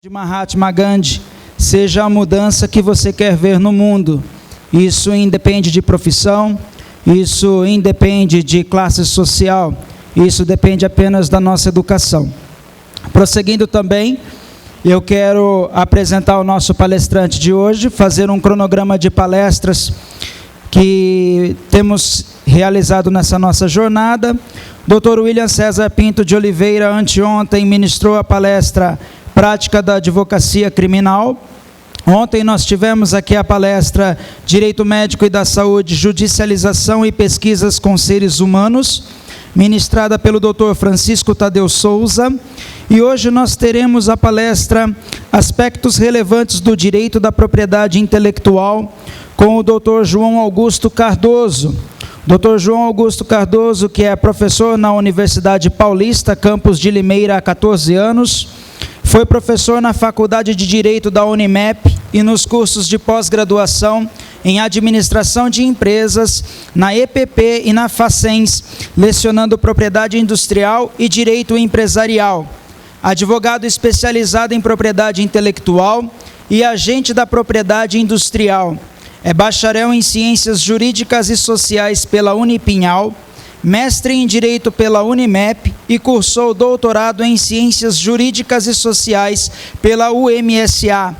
de Mahatma Gandhi, seja a mudança que você quer ver no mundo. Isso independe de profissão, isso independe de classe social, isso depende apenas da nossa educação. Prosseguindo também, eu quero apresentar o nosso palestrante de hoje, fazer um cronograma de palestras que temos realizado nessa nossa jornada. Dr. William César Pinto de Oliveira, anteontem, ministrou a palestra Prática da Advocacia Criminal. Ontem nós tivemos aqui a palestra Direito Médico e da Saúde, Judicialização e Pesquisas com Seres Humanos, ministrada pelo Dr. Francisco Tadeu Souza. E hoje nós teremos a palestra Aspectos Relevantes do Direito da Propriedade Intelectual, com o Dr. João Augusto Cardoso. Dr. João Augusto Cardoso, que é professor na Universidade Paulista, campus de Limeira, há 14 anos, foi professor na Faculdade de Direito da Unimep e nos cursos de pós-graduação em Administração de Empresas, na EPP e na Facens, lecionando Propriedade Industrial e Direito Empresarial. Advogado especializado em Propriedade Intelectual e agente da Propriedade Industrial. É bacharel em Ciências Jurídicas e Sociais pela Unipinhal, mestre em Direito pela Unimep e cursou doutorado em Ciências Jurídicas e Sociais pela UMSA.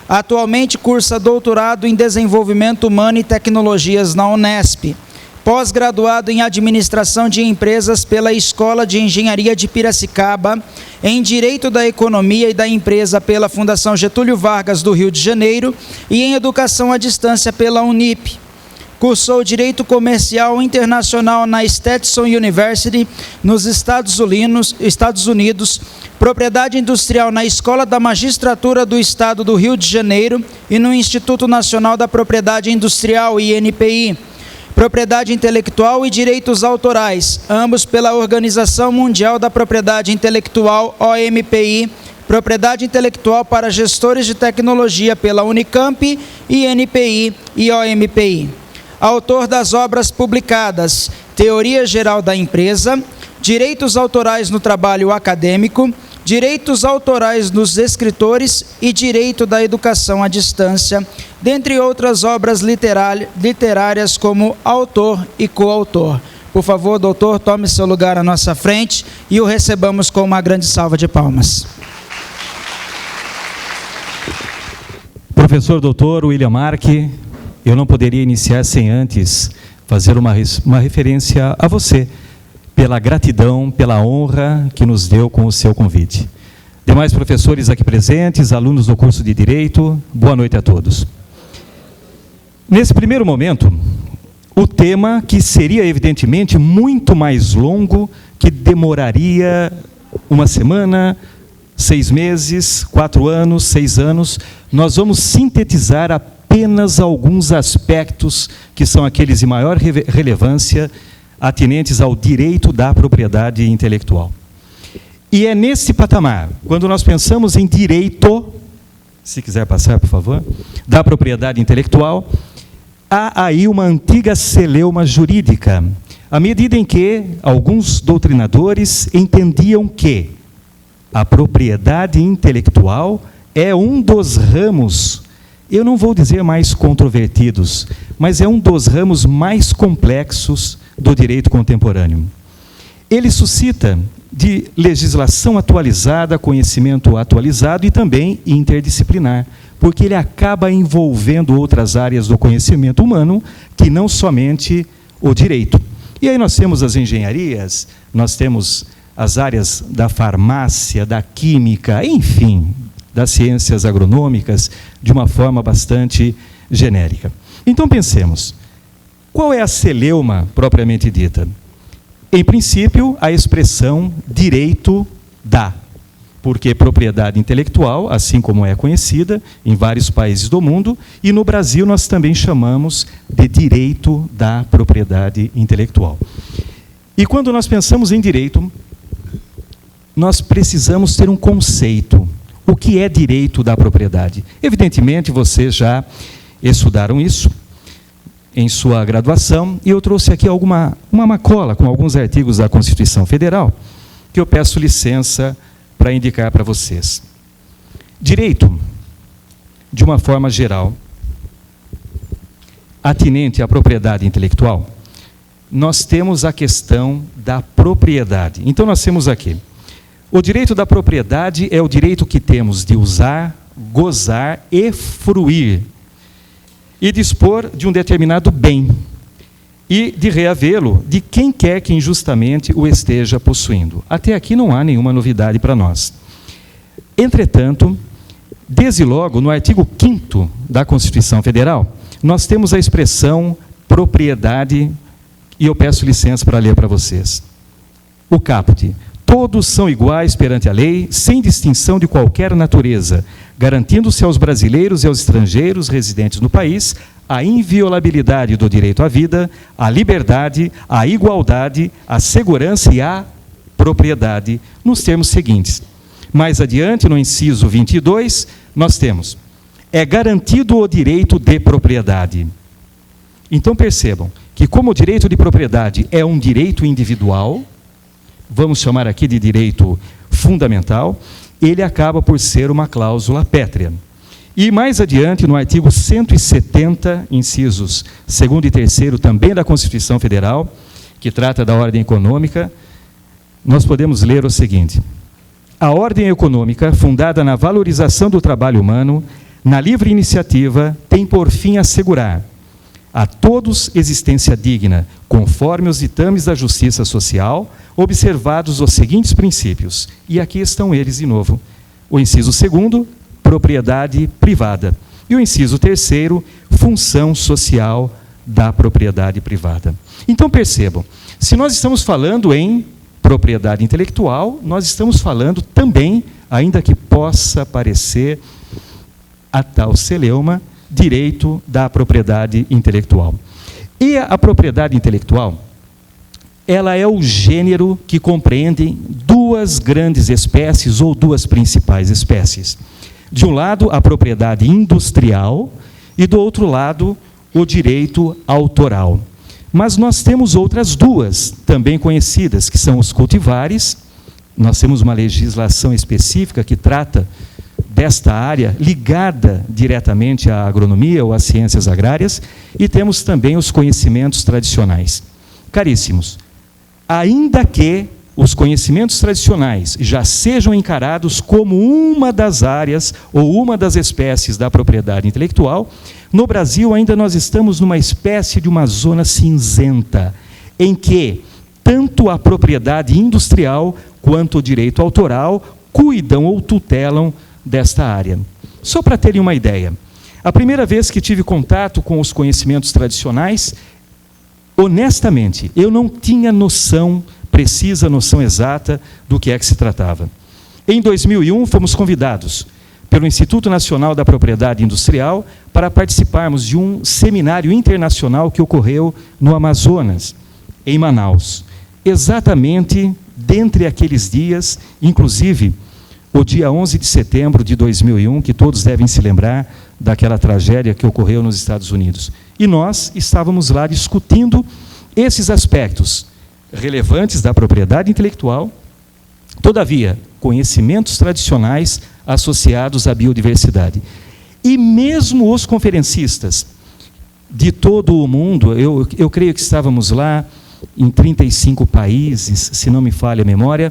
Atualmente cursa doutorado em Desenvolvimento Humano e Tecnologias na Unesp. Pós-graduado em Administração de Empresas pela Escola de Engenharia de Piracicaba, em Direito da Economia e da Empresa pela Fundação Getúlio Vargas do Rio de Janeiro e em Educação à Distância pela Unip. Cursou Direito Comercial Internacional na Stetson University, nos Estados Unidos, Propriedade Industrial na Escola da Magistratura do Estado do Rio de Janeiro e no Instituto Nacional da Propriedade Industrial, INPI. Propriedade Intelectual e Direitos Autorais, ambos pela Organização Mundial da Propriedade Intelectual, OMPI, Propriedade Intelectual para Gestores de Tecnologia pela Unicamp, INPI e OMPI. Autor das obras publicadas Teoria Geral da Empresa, Direitos Autorais no Trabalho Acadêmico, Direitos Autorais dos Escritores e Direito da Educação à Distância, dentre outras obras literárias como autor e coautor. Por favor, doutor, tome seu lugar à nossa frente e o recebamos com uma grande salva de palmas. Professor doutor William Marque, eu não poderia iniciar sem antes fazer uma referência a você, pela gratidão, pela honra que nos deu com o seu convite. Demais professores aqui presentes, alunos do curso de Direito, boa noite a todos. Nesse primeiro momento, o tema, que seria evidentemente muito mais longo, que demoraria uma semana, 6 meses, 4 anos, 6 anos, nós vamos sintetizar apenas alguns aspectos que são aqueles de maior relevância atinentes ao direito da propriedade intelectual. E é nesse patamar, quando nós pensamos em direito, se quiser passar, por favor, da propriedade intelectual, há aí uma antiga celeuma jurídica, à medida em que alguns doutrinadores entendiam que a propriedade intelectual é um dos ramos, eu não vou dizer mais controvertidos, mas é um dos ramos mais complexos do direito contemporâneo. Ele suscita de legislação atualizada, conhecimento atualizado e também interdisciplinar, porque ele acaba envolvendo outras áreas do conhecimento humano que não somente o direito. E aí nós temos as engenharias, nós temos as áreas da farmácia, da química, enfim, das ciências agronômicas, de uma forma bastante genérica. Então pensemos, qual é a celeuma propriamente dita? Em princípio, a expressão direito da, porque propriedade intelectual, assim como é conhecida em vários países do mundo, e no Brasil nós também chamamos de direito da propriedade intelectual. E quando nós pensamos em direito, nós precisamos ter um conceito. O que é direito da propriedade? Evidentemente, vocês já estudaram isso em sua graduação, e eu trouxe aqui uma macola com alguns artigos da Constituição Federal, que eu peço licença para indicar para vocês. Direito, de uma forma geral, atinente à propriedade intelectual, nós temos a questão da propriedade. Então, nós temos aqui, o direito da propriedade é o direito que temos de usar, gozar e fruir, e dispor de um determinado bem, e de reavê-lo de quem quer que injustamente o esteja possuindo. Até aqui não há nenhuma novidade para nós. Entretanto, desde logo, no artigo 5º da Constituição Federal, nós temos a expressão propriedade, e eu peço licença para ler para vocês. O caput: todos são iguais perante a lei, sem distinção de qualquer natureza, garantindo-se aos brasileiros e aos estrangeiros residentes no país a inviolabilidade do direito à vida, à liberdade, à igualdade, à segurança e à propriedade, nos termos seguintes. Mais adiante, no inciso 22, nós temos: é garantido o direito de propriedade. Então percebam que, como o direito de propriedade é um direito individual, vamos chamar aqui de direito fundamental, ele acaba por ser uma cláusula pétrea. E mais adiante, no artigo 170, incisos 2º e 3º, também da Constituição Federal, que trata da ordem econômica, nós podemos ler o seguinte: a ordem econômica, fundada na valorização do trabalho humano, na livre iniciativa, tem por fim assegurar a todos existência digna, conforme os ditames da justiça social, observados os seguintes princípios. E aqui estão eles de novo. O inciso 2º, propriedade privada. E o inciso 3º, função social da propriedade privada. Então percebam, se nós estamos falando em propriedade intelectual, nós estamos falando também, ainda que possa parecer a tal celeuma, direito da propriedade intelectual. E a propriedade intelectual, ela é o gênero que compreende duas grandes espécies ou duas principais espécies. De um lado, a propriedade industrial e do outro lado, o direito autoral. Mas nós temos outras duas, também conhecidas, que são os cultivares. Nós temos uma legislação específica que trata desta área, ligada diretamente à agronomia ou às ciências agrárias, e temos também os conhecimentos tradicionais. Caríssimos, ainda que os conhecimentos tradicionais já sejam encarados como uma das áreas ou uma das espécies da propriedade intelectual, no Brasil ainda nós estamos numa espécie de uma zona cinzenta, em que tanto a propriedade industrial quanto o direito autoral cuidam ou tutelam desta área. Só para terem uma ideia, a primeira vez que tive contato com os conhecimentos tradicionais, honestamente, eu não tinha noção precisa, noção exata do que é que se tratava. Em 2001, fomos convidados pelo Instituto Nacional da Propriedade Industrial para participarmos de um seminário internacional que ocorreu no Amazonas, em Manaus. Exatamente dentre aqueles dias, inclusive o dia 11 de setembro de 2001, que todos devem se lembrar daquela tragédia que ocorreu nos Estados Unidos. E nós estávamos lá discutindo esses aspectos relevantes da propriedade intelectual, todavia, conhecimentos tradicionais associados à biodiversidade. E mesmo os conferencistas de todo o mundo, eu creio que estávamos lá em 35 países, se não me falha a memória,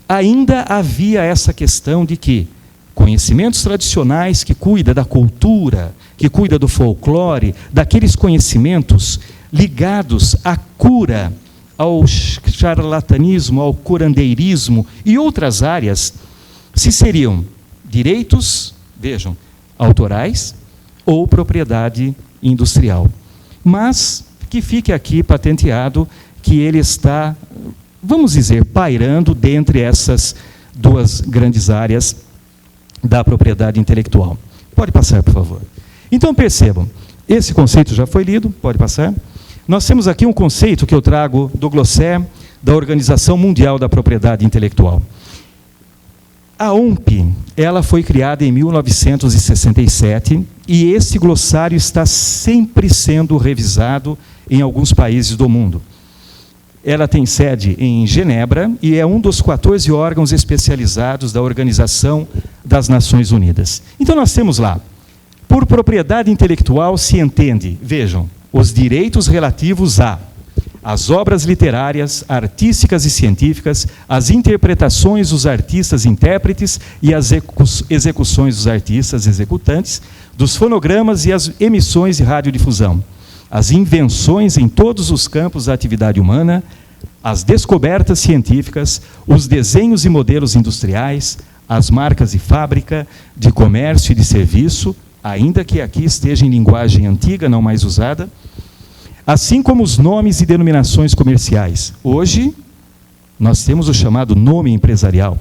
ainda havia essa questão de que conhecimentos tradicionais que cuida da cultura, que cuida do folclore, daqueles conhecimentos ligados à cura, ao charlatanismo, ao curandeirismo e outras áreas, se seriam direitos, vejam, autorais ou propriedade industrial. Mas que fique aqui patenteado que ele está, vamos dizer, pairando dentre essas duas grandes áreas da propriedade intelectual. Pode passar, por favor. Então percebam, esse conceito já foi lido, pode passar. Nós temos aqui um conceito que eu trago do glossário da Organização Mundial da Propriedade Intelectual. A OMP, ela foi criada em 1967 e esse glossário está sempre sendo revisado em alguns países do mundo. ela tem sede em Genebra e é um dos 14 órgãos especializados da Organização das Nações Unidas. Então nós temos lá, por propriedade intelectual se entende, vejam, os direitos relativos às obras literárias, artísticas e científicas, as interpretações dos artistas intérpretes e as execuções dos artistas executantes, dos fonogramas e as emissões de radiodifusão, as invenções em todos os campos da atividade humana, as descobertas científicas, os desenhos e modelos industriais, as marcas de fábrica, de comércio e de serviço, ainda que aqui esteja em linguagem antiga, não mais usada, assim como os nomes e denominações comerciais. Hoje, nós temos o chamado nome empresarial.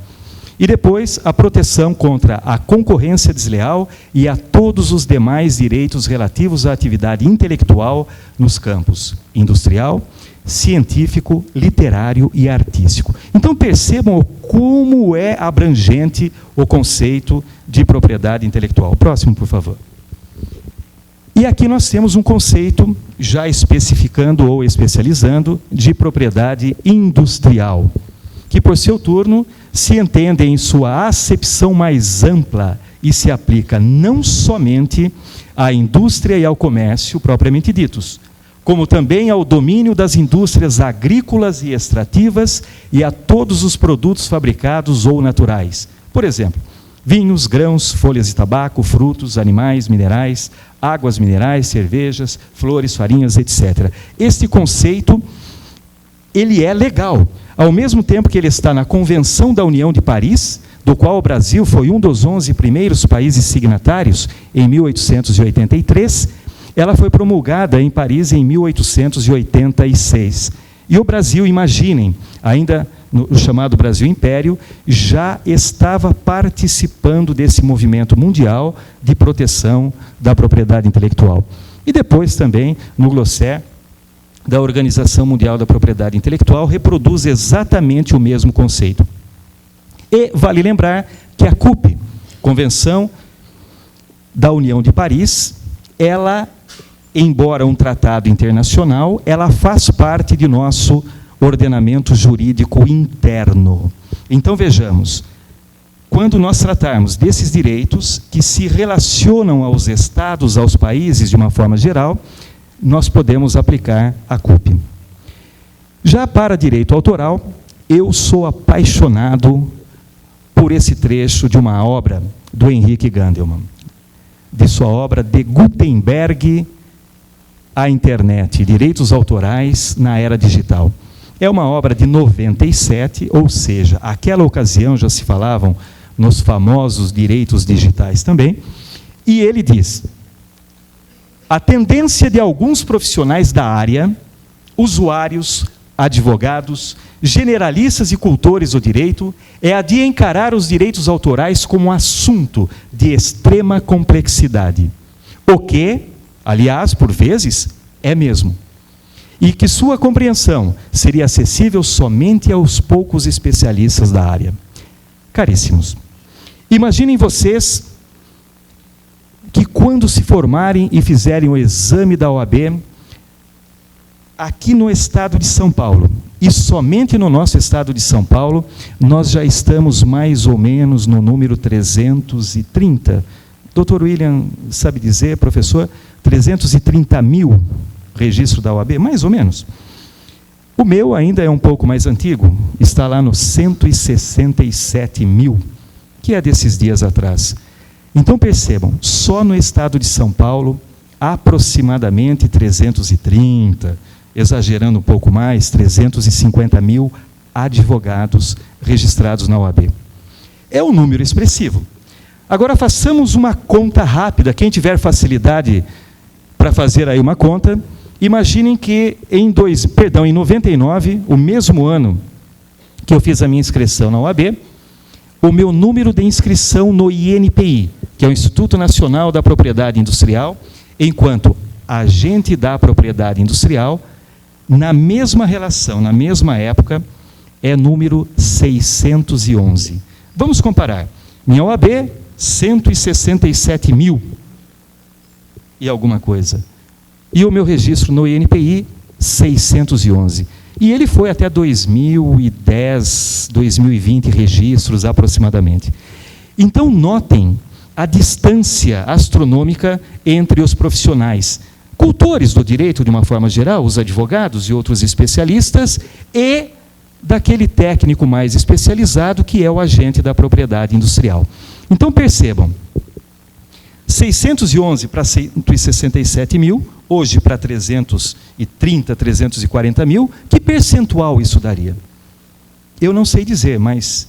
E depois, a proteção contra a concorrência desleal e a todos os demais direitos relativos à atividade intelectual nos campos industrial, científico, literário e artístico. Então percebam como é abrangente o conceito de propriedade intelectual. Próximo, por favor. E aqui nós temos um conceito, já especificando ou especializando, de propriedade industrial, que por seu turno se entende em sua acepção mais ampla e se aplica não somente à indústria e ao comércio propriamente ditos, como também ao domínio das indústrias agrícolas e extrativas e a todos os produtos fabricados ou naturais. Por exemplo, vinhos, grãos, folhas de tabaco, frutos, animais, minerais, águas minerais, cervejas, flores, farinhas, etc. Este conceito, ele é legal, ao mesmo tempo que ele está na Convenção da União de Paris, do qual o Brasil foi um dos 11 primeiros países signatários em 1883, ela foi promulgada em Paris em 1886. E o Brasil, imaginem, ainda no chamado Brasil Império, já estava participando desse movimento mundial de proteção da propriedade intelectual. E depois também, no glossário da Organização Mundial da Propriedade Intelectual, reproduz exatamente o mesmo conceito. E vale lembrar que a CUP, Convenção da União de Paris, ela, embora um tratado internacional, ela faz parte de nosso ordenamento jurídico interno. Então vejamos, quando nós tratarmos desses direitos que se relacionam aos estados, aos países de uma forma geral, nós podemos aplicar a CUP. Já para direito autoral, eu sou apaixonado por esse trecho de uma obra do Henrique Gandelman, de sua obra De Gutenberg à Internet, Direitos Autorais na Era Digital. É uma obra de 97, ou seja, aquela ocasião já se falavam nos famosos direitos digitais também, e ele diz: a tendência de alguns profissionais da área, usuários, advogados, generalistas e cultores do direito, é a de encarar os direitos autorais como um assunto de extrema complexidade, o que, aliás, por vezes, é mesmo, e que sua compreensão seria acessível somente aos poucos especialistas da área. Caríssimos, imaginem vocês que quando se formarem e fizerem o exame da OAB, aqui no estado de São Paulo, e somente no nosso estado de São Paulo, nós já estamos mais ou menos no número 330. Dr. William sabe dizer, professor, 330 mil registro da OAB, mais ou menos. O meu ainda é um pouco mais antigo, está lá no 167 mil, que é desses dias atrás. Então percebam, só no estado de São Paulo, aproximadamente 330, exagerando um pouco mais, 350 mil advogados registrados na OAB. É um número expressivo. Agora façamos uma conta rápida, quem tiver facilidade para fazer aí uma conta, imaginem que em 99, o mesmo ano que eu fiz a minha inscrição na OAB, o meu número de inscrição no INPI, que é o Instituto Nacional da Propriedade Industrial, enquanto agente da propriedade industrial, na mesma relação, na mesma época, é número 611. Vamos comparar. Minha OAB, 167 mil e alguma coisa. E o meu registro no INPI, 611. E ele foi até 2010, 2020 registros aproximadamente. Então notem a distância astronômica entre os profissionais, cultores do direito de uma forma geral, os advogados e outros especialistas, e daquele técnico mais especializado que é o agente da propriedade industrial. Então percebam, 611 para 167 mil, hoje para 330, 340 mil, que percentual isso daria? Eu não sei dizer, mas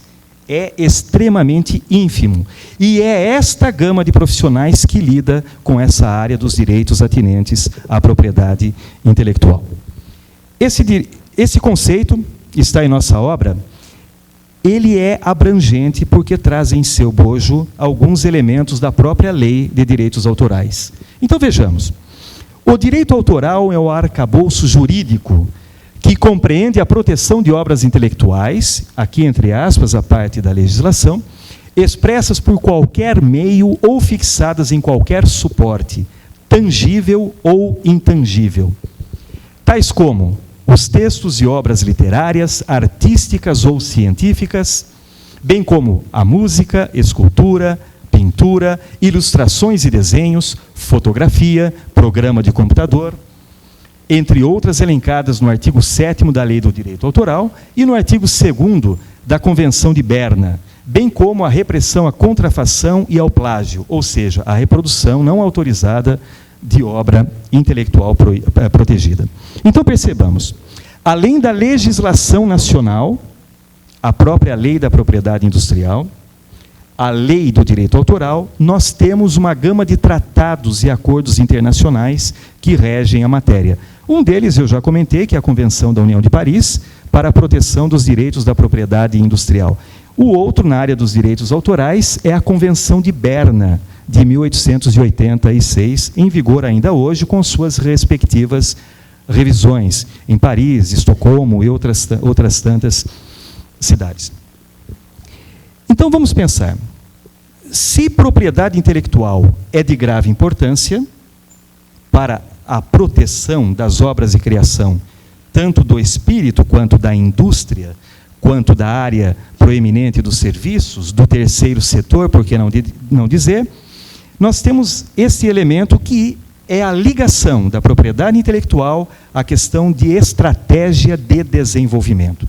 é extremamente ínfimo. E é esta gama de profissionais que lida com essa área dos direitos atinentes à propriedade intelectual. Esse conceito está em nossa obra. Ele é abrangente porque traz em seu bojo alguns elementos da própria lei de direitos autorais. Então vejamos, o direito autoral é o arcabouço jurídico que compreende a proteção de obras intelectuais, aqui entre aspas a parte da legislação, expressas por qualquer meio ou fixadas em qualquer suporte, tangível ou intangível, tais como os textos e obras literárias, artísticas ou científicas, bem como a música, escultura, pintura, ilustrações e desenhos, fotografia, programa de computador, entre outras elencadas no artigo 7º da Lei do Direito Autoral e no artigo 2º da Convenção de Berna, bem como a repressão à contrafação e ao plágio, ou seja, a reprodução não autorizada de obra intelectual protegida. Então percebamos, além da legislação nacional, a própria lei da propriedade industrial, a lei do direito autoral, nós temos uma gama de tratados e acordos internacionais que regem a matéria. Um deles eu já comentei, que é a Convenção da União de Paris, para a proteção dos direitos da propriedade industrial. O outro, na área dos direitos autorais, é a Convenção de Berna, de 1886, em vigor ainda hoje, com suas respectivas revisões, em Paris, Estocolmo e outras tantas cidades. Então vamos pensar, se propriedade intelectual é de grave importância para a proteção das obras de criação, tanto do espírito quanto da indústria, quanto da área proeminente dos serviços, do terceiro setor, por que não dizer, nós temos esse elemento que é a ligação da propriedade intelectual à questão de estratégia de desenvolvimento.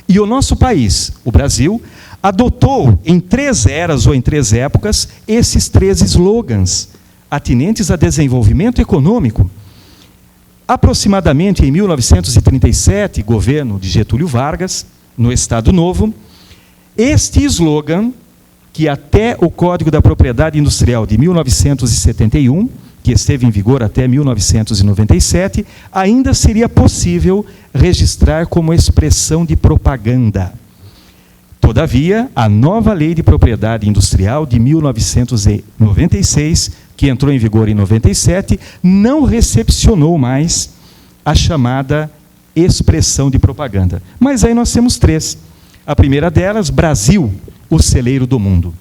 E o nosso país, o Brasil, adotou em 3 eras ou em 3 épocas esses 3 slogans atinentes a desenvolvimento econômico. Aproximadamente em 1937, governo de Getúlio Vargas, no Estado Novo, este slogan, que até o Código da Propriedade Industrial de 1971, que esteve em vigor até 1997, ainda seria possível registrar como expressão de propaganda. Todavia, a nova Lei de Propriedade Industrial de 1996, que entrou em vigor em 97, não recepcionou mais a chamada expressão de propaganda. Mas aí nós temos 3. A primeira delas, Brasil, o celeiro do mundo.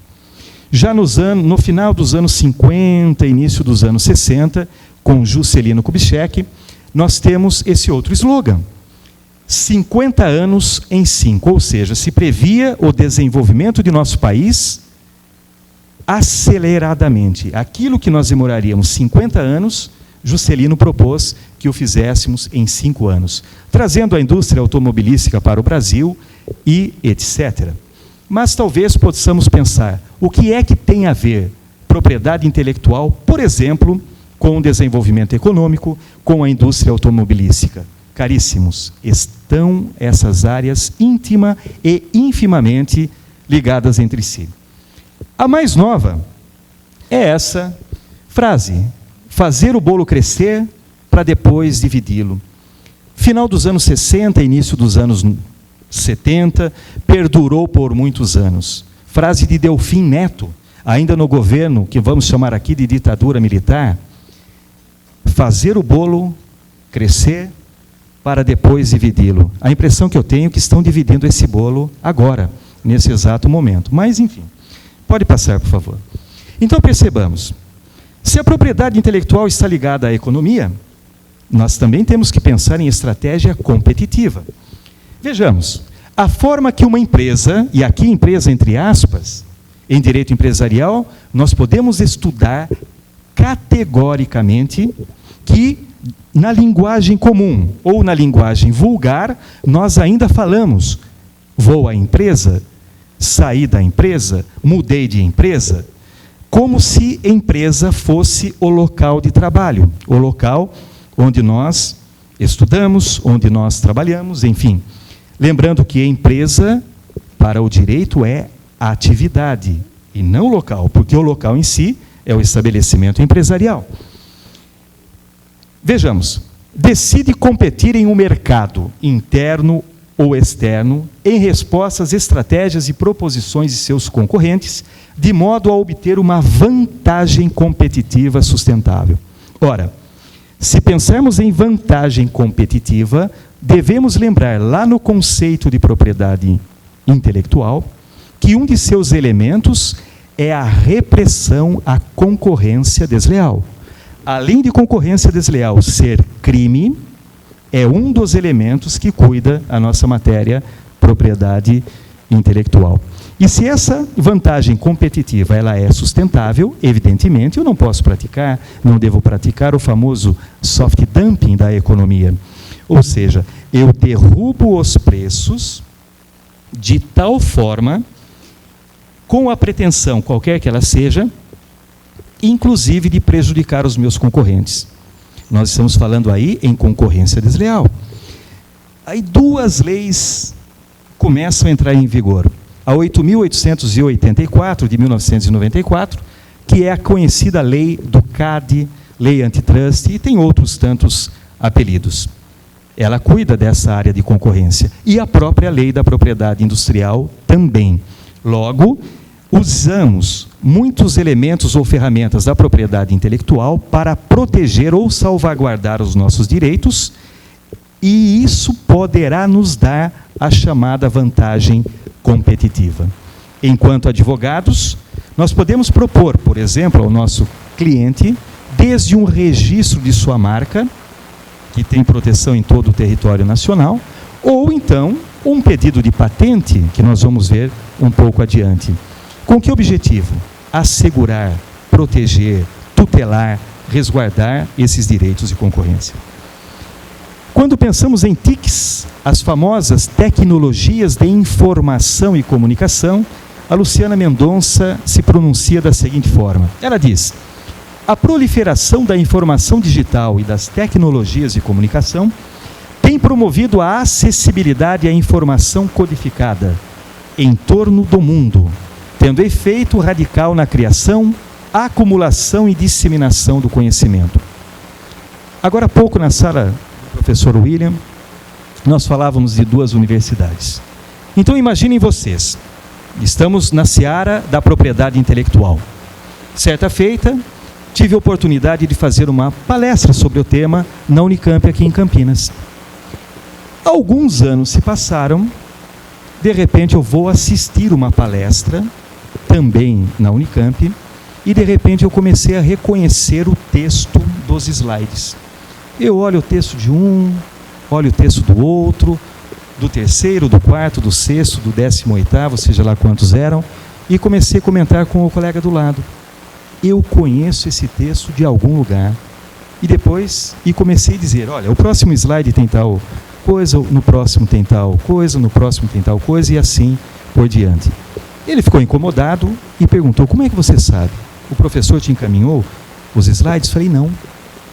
Já no final dos anos 50, início dos anos 60, com Juscelino Kubitschek, nós temos esse outro slogan, 50 anos em 5, ou seja, se previa o desenvolvimento de nosso país aceleradamente. Aquilo que nós demoraríamos 50 anos, Juscelino propôs que o fizéssemos em 5 anos, trazendo a indústria automobilística para o Brasil e etc. Mas talvez possamos pensar, o que é que tem a ver propriedade intelectual, por exemplo, com o desenvolvimento econômico, com a indústria automobilística? Caríssimos, estão essas áreas íntima e infimamente ligadas entre si. A mais nova é essa frase, fazer o bolo crescer para depois dividi-lo. Final dos anos 60, início dos anos 70, perdurou por muitos anos. Frase de Delfim Neto, ainda no governo, que vamos chamar aqui de ditadura militar, fazer o bolo crescer para depois dividi-lo. A impressão que eu tenho é que estão dividindo esse bolo agora, nesse exato momento. Mas, enfim, pode passar, por favor. Então, percebamos, se a propriedade intelectual está ligada à economia, nós também temos que pensar em estratégia competitiva. Vejamos, a forma que uma empresa, e aqui empresa entre aspas, em direito empresarial, nós podemos estudar categoricamente que na linguagem comum ou na linguagem vulgar, nós ainda falamos: vou à empresa, saí da empresa, mudei de empresa, como se empresa fosse o local de trabalho, o local onde nós estudamos, onde nós trabalhamos, enfim. Lembrando que a empresa, para o direito, é a atividade e não o local, porque o local em si é o estabelecimento empresarial. Vejamos, decide competir em um mercado interno ou externo em resposta às estratégias e proposições de seus concorrentes, de modo a obter uma vantagem competitiva sustentável. Ora, se pensarmos em vantagem competitiva, devemos lembrar lá no conceito de propriedade intelectual que um de seus elementos é a repressão à concorrência desleal. Além de concorrência desleal ser crime, é um dos elementos que cuida a nossa matéria propriedade intelectual. E se essa vantagem competitiva ela é sustentável, evidentemente eu não posso praticar, não devo praticar o famoso soft dumping da economia. Ou seja, eu derrubo os preços de tal forma, com a pretensão, qualquer que ela seja, inclusive de prejudicar os meus concorrentes. Nós estamos falando aí em concorrência desleal. Aí duas leis começam a entrar em vigor. A 8.884, de 1994, que é a conhecida lei do CAD, lei antitrust, e tem outros tantos apelidos. Ela cuida dessa área de concorrência. E a própria lei da propriedade industrial também. Logo, usamos muitos elementos ou ferramentas da propriedade intelectual para proteger ou salvaguardar os nossos direitos, e isso poderá nos dar a chamada vantagem competitiva. Enquanto advogados, nós podemos propor, por exemplo, ao nosso cliente, desde um registro de sua marca, que tem proteção em todo o território nacional, ou então um pedido de patente, que nós vamos ver um pouco adiante. Com que objetivo? Assegurar, proteger, tutelar, resguardar esses direitos de concorrência. Quando pensamos em TICs, as famosas tecnologias de informação e comunicação, a Luciana Mendonça se pronuncia da seguinte forma. Ela diz: a proliferação da informação digital e das tecnologias de comunicação tem promovido a acessibilidade à informação codificada em torno do mundo, tendo efeito radical na criação, acumulação e disseminação do conhecimento. Agora há pouco, na sala do professor William, nós falávamos de duas universidades. Então imaginem vocês, estamos na seara da propriedade intelectual. Certa feita, tive a oportunidade de fazer uma palestra sobre o tema na Unicamp, aqui em Campinas. Alguns anos se passaram, de repente eu vou assistir uma palestra, também na Unicamp, e de repente eu comecei a reconhecer o texto dos slides. Eu olho o texto de um, olho o texto do outro, do terceiro, do quarto, do sexto, do 18º, seja lá quantos eram, e comecei a comentar com o colega do lado. Eu conheço esse texto de algum lugar. E depois, comecei a dizer, olha, o próximo slide tem tal coisa, no próximo tem tal coisa, no próximo tem tal coisa, e assim por diante. Ele ficou incomodado e perguntou, como é que você sabe? O professor te encaminhou os slides? Falei, não.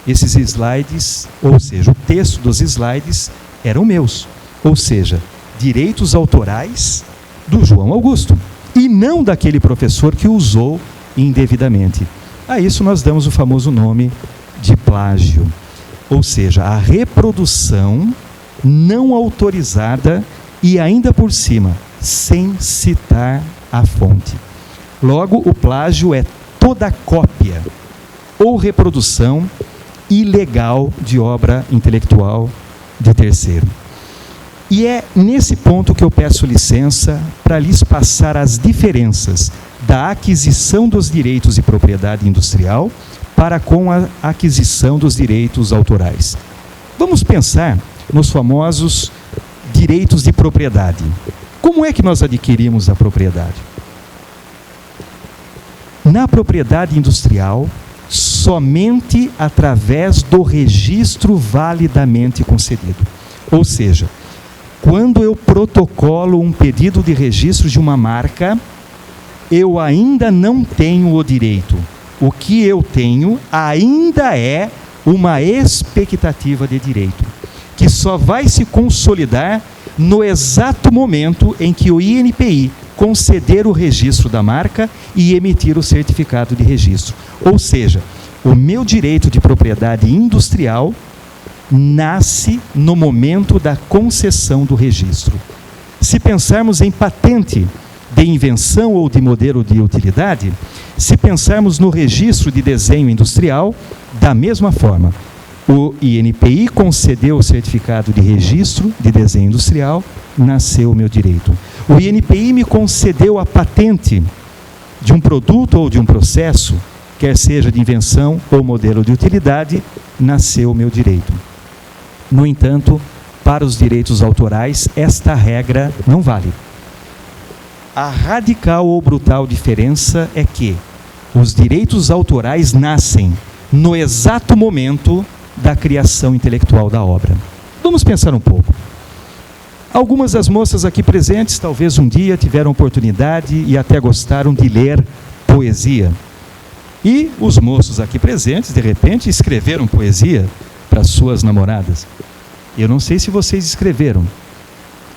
Esses slides, ou seja, o texto dos slides eram meus. Ou seja, direitos autorais do João Augusto. E não daquele professor que usou indevidamente. A isso nós damos o famoso nome de plágio. Ou seja, a reprodução não autorizada e ainda por cima, sem citar a fonte. Logo, o plágio é toda cópia ou reprodução ilegal de obra intelectual de terceiro. E é nesse ponto que eu peço licença para lhes passar as diferenças da aquisição dos direitos de propriedade industrial para com a aquisição dos direitos autorais. Vamos pensar nos famosos direitos de propriedade. Como é que nós adquirimos a propriedade? Na propriedade industrial, somente através do registro validamente concedido. Ou seja, quando eu protocolo um pedido de registro de uma marca, eu ainda não tenho o direito. O que eu tenho ainda é uma expectativa de direito, que só vai se consolidar no exato momento em que o INPI conceder o registro da marca e emitir o certificado de registro. Ou seja, o meu direito de propriedade industrial nasce no momento da concessão do registro. Se pensarmos em patente de invenção ou de modelo de utilidade, se pensarmos no registro de desenho industrial, da mesma forma, o INPI concedeu o certificado de registro de desenho industrial, nasceu o meu direito. O INPI me concedeu a patente de um produto ou de um processo, quer seja de invenção ou modelo de utilidade, nasceu o meu direito. No entanto, para os direitos autorais, esta regra não vale. A radical ou brutal diferença é que os direitos autorais nascem no exato momento da criação intelectual da obra. Vamos pensar um pouco. Algumas das moças aqui presentes, talvez um dia tiveram oportunidade e até gostaram de ler poesia. E os moços aqui presentes, de repente, escreveram poesia para suas namoradas. Eu não sei se vocês escreveram.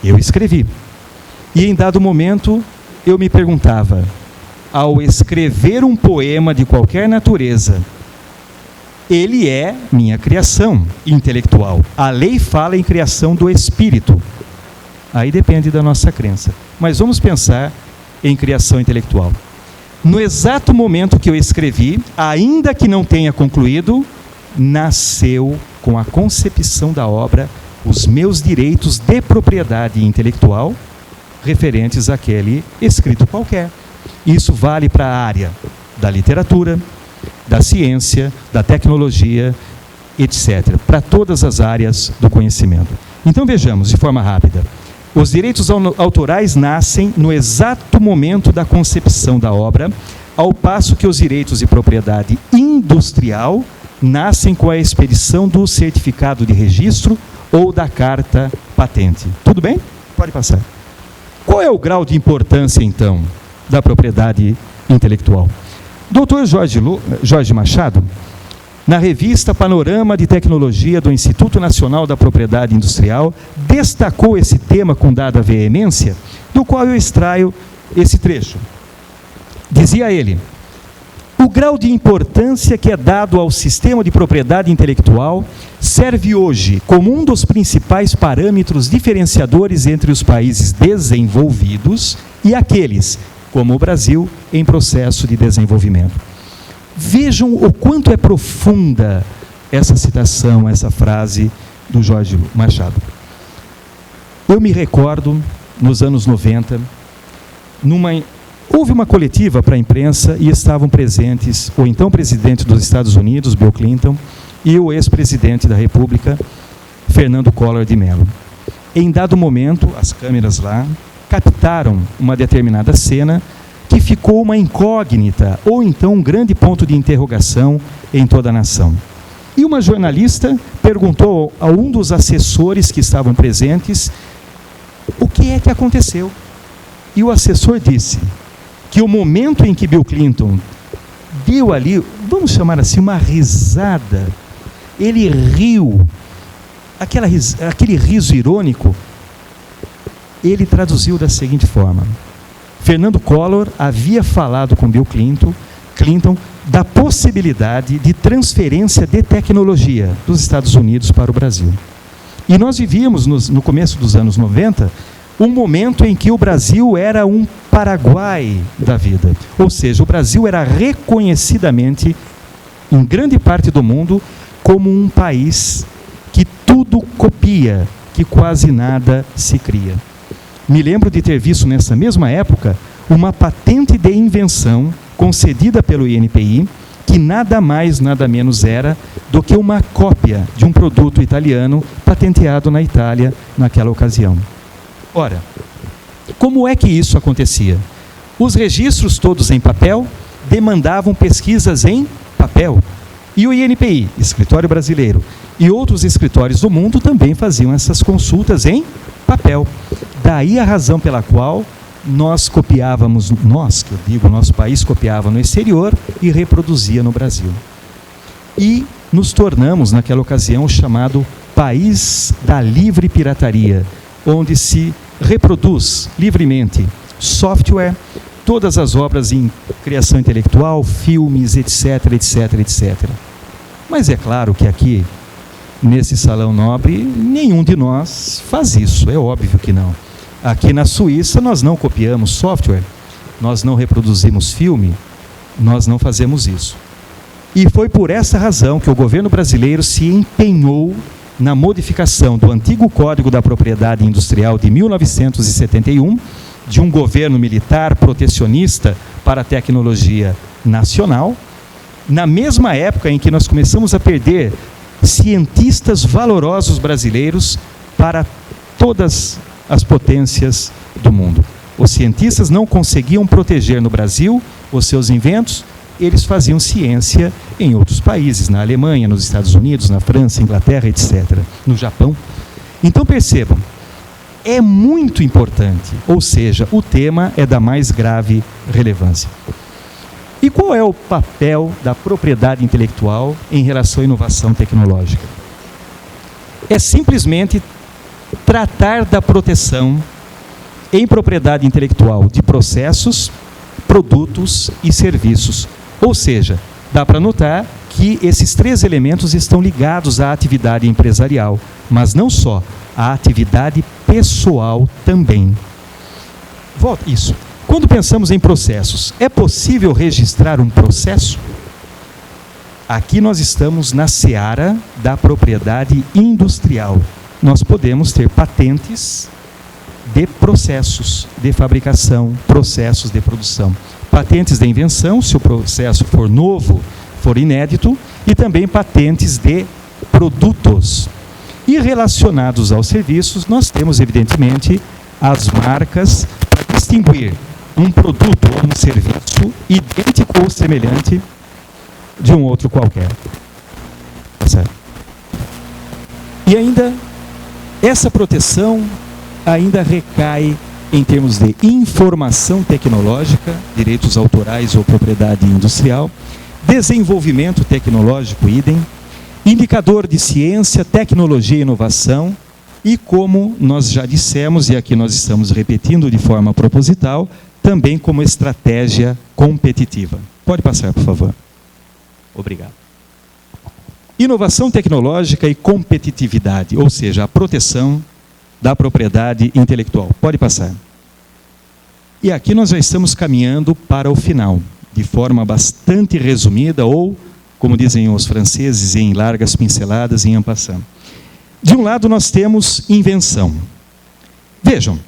Eu escrevi. E em dado momento, eu me perguntava, ao escrever um poema de qualquer natureza, ele é minha criação intelectual. A lei fala em criação do espírito. Aí depende da nossa crença. Mas vamos pensar em criação intelectual. No exato momento que eu escrevi, ainda que não tenha concluído, nasceu com a concepção da obra os meus direitos de propriedade intelectual referentes àquele escrito qualquer. Isso vale para a área da literatura, da ciência, da tecnologia, etc. Para todas as áreas do conhecimento. Então vejamos de forma rápida. Os direitos autorais nascem no exato momento da concepção da obra, ao passo que os direitos de propriedade industrial nascem com a expedição do certificado de registro ou da carta patente. Tudo bem? Pode passar. Qual é o grau de importância, então, da propriedade intelectual? Dr. Jorge Machado, na revista Panorama de Tecnologia do Instituto Nacional da Propriedade Industrial, destacou esse tema com dada veemência, do qual eu extraio esse trecho. Dizia ele: o grau de importância que é dado ao sistema de propriedade intelectual serve hoje como um dos principais parâmetros diferenciadores entre os países desenvolvidos e aqueles, como o Brasil, em processo de desenvolvimento. Vejam o quanto é profunda essa citação, essa frase do Jorge Machado. Eu me recordo, nos anos 90, houve uma coletiva para a imprensa e estavam presentes o então presidente dos Estados Unidos, Bill Clinton, e o ex-presidente da República, Fernando Collor de Mello. Em dado momento, as câmeras lá captaram uma determinada cena que ficou uma incógnita, ou então um grande ponto de interrogação em toda a nação. E uma jornalista perguntou a um dos assessores que estavam presentes o que é que aconteceu. E o assessor disse que o momento em que Bill Clinton deu ali, vamos chamar assim, uma risada, ele riu, aquele riso irônico, ele traduziu da seguinte forma: Fernando Collor havia falado com Bill Clinton da possibilidade de transferência de tecnologia dos Estados Unidos para o Brasil. E nós vivíamos, no começo dos anos 90, um momento em que o Brasil era um Paraguai da vida. Ou seja, o Brasil era reconhecidamente, em grande parte do mundo, como um país que tudo copia, que quase nada se cria. Me lembro de ter visto nessa mesma época uma patente de invenção concedida pelo INPI, que nada mais, nada menos era do que uma cópia de um produto italiano patenteado na Itália naquela ocasião. Ora, como é que isso acontecia? Os registros todos em papel demandavam pesquisas em papel. E o INPI, Escritório Brasileiro, e outros escritórios do mundo também faziam essas consultas em papel. Daí a razão pela qual nós copiávamos, nosso país copiava no exterior e reproduzia no Brasil. E nos tornamos, naquela ocasião, o chamado país da livre pirataria, onde se reproduz livremente software, todas as obras em criação intelectual, filmes, etc, etc, etc. Mas é claro que aqui, nesse salão nobre, nenhum de nós faz isso, é óbvio que não. Aqui na Suíça nós não copiamos software, nós não reproduzimos filme, nós não fazemos isso. E foi por essa razão que o governo brasileiro se empenhou na modificação do antigo Código da Propriedade Industrial de 1971, de um governo militar protecionista para a tecnologia nacional, na mesma época em que nós começamos a perder cientistas valorosos brasileiros para todas as potências do mundo. Os cientistas não conseguiam proteger no Brasil os seus inventos, eles faziam ciência em outros países, na Alemanha, nos Estados Unidos, na França, Inglaterra, etc., no Japão. Então percebam, é muito importante, ou seja, o tema é da mais grave relevância. E qual é o papel da propriedade intelectual em relação à inovação tecnológica? É simplesmente tratar da proteção em propriedade intelectual de processos, produtos e serviços. Ou seja, dá para notar que esses três elementos estão ligados à atividade empresarial, mas não só, à atividade pessoal também. Volta, isso. Quando pensamos em processos, é possível registrar um processo? Aqui nós estamos na seara da propriedade industrial. Nós podemos ter patentes de processos de fabricação, processos de produção. Patentes de invenção, se o processo for novo, for inédito, e também patentes de produtos. E relacionados aos serviços, nós temos, evidentemente, as marcas para distinguir um produto ou um serviço idêntico ou semelhante de um outro qualquer. Certo? E ainda, essa proteção ainda recai em termos de informação tecnológica, direitos autorais ou propriedade industrial, desenvolvimento tecnológico, idem, indicador de ciência, tecnologia e inovação, e como nós já dissemos, e aqui nós estamos repetindo de forma proposital, também como estratégia competitiva. Pode passar, por favor. Obrigado. Inovação tecnológica e competitividade, ou seja, a proteção da propriedade intelectual. Pode passar. E aqui nós já estamos caminhando para o final, de forma bastante resumida, ou, como dizem os franceses, em largas pinceladas, em en passant. De um lado nós temos invenção. Vejam,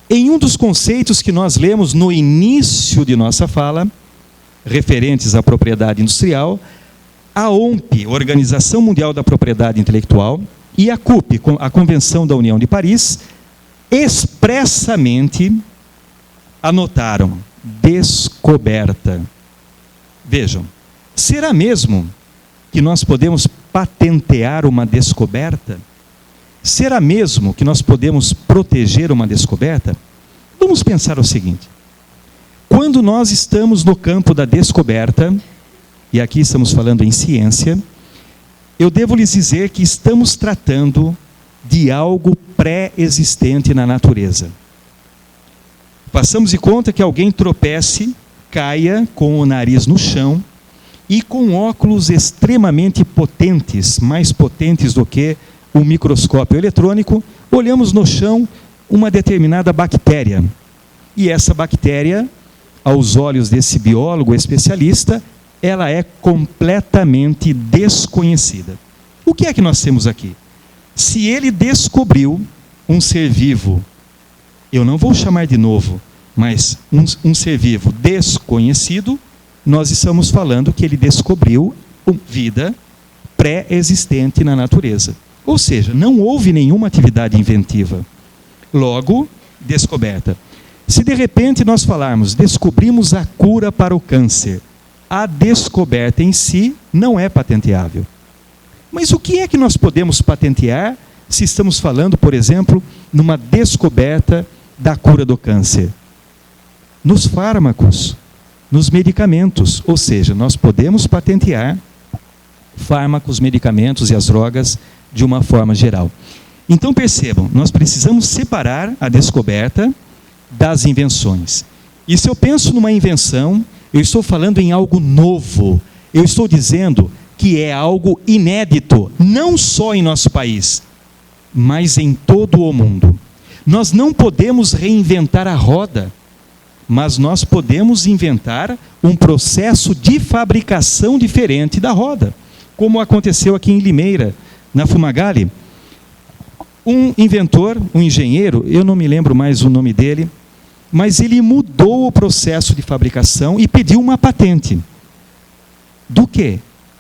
em um dos conceitos que nós lemos no início de nossa fala, referentes à propriedade industrial, a OMP, Organização Mundial da Propriedade Intelectual, e a CUP, a Convenção da União de Paris, expressamente anotaram descoberta. Vejam, será mesmo que nós podemos patentear uma descoberta? Será mesmo que nós podemos proteger uma descoberta? Vamos pensar o seguinte: quando nós estamos no campo da descoberta, e aqui estamos falando em ciência, eu devo lhes dizer que estamos tratando de algo pré-existente na natureza. Passamos de conta que alguém tropece, caia com o nariz no chão e com óculos extremamente potentes, mais potentes do que um microscópio eletrônico, olhamos no chão uma determinada bactéria. E essa bactéria, aos olhos desse biólogo especialista, ela é completamente desconhecida. O que é que nós temos aqui? Se ele descobriu um ser vivo, eu não vou chamar de novo, mas um ser vivo desconhecido, nós estamos falando que ele descobriu vida pré-existente na natureza. Ou seja, não houve nenhuma atividade inventiva. logo descoberta. Se de repente nós falarmos, descobrimos a cura para o câncer, a descoberta em si não é patenteável. Mas o que é que nós podemos patentear se estamos falando, por exemplo, numa descoberta da cura do câncer? Nos fármacos, nos medicamentos, ou seja, nós podemos patentear fármacos, medicamentos e as drogas de uma forma geral. Então percebam, nós precisamos separar a descoberta das invenções. E se eu penso numa invenção, eu estou falando em algo novo. Eu estou dizendo que é algo inédito, não só em nosso país, mas em todo o mundo. Nós não podemos reinventar a roda, mas nós podemos inventar um processo de fabricação diferente da roda, como aconteceu aqui em Limeira, na Fumagalli. Um inventor, um engenheiro, eu não me lembro mais o nome dele, mas ele mudou o processo de fabricação e pediu uma patente. Do quê?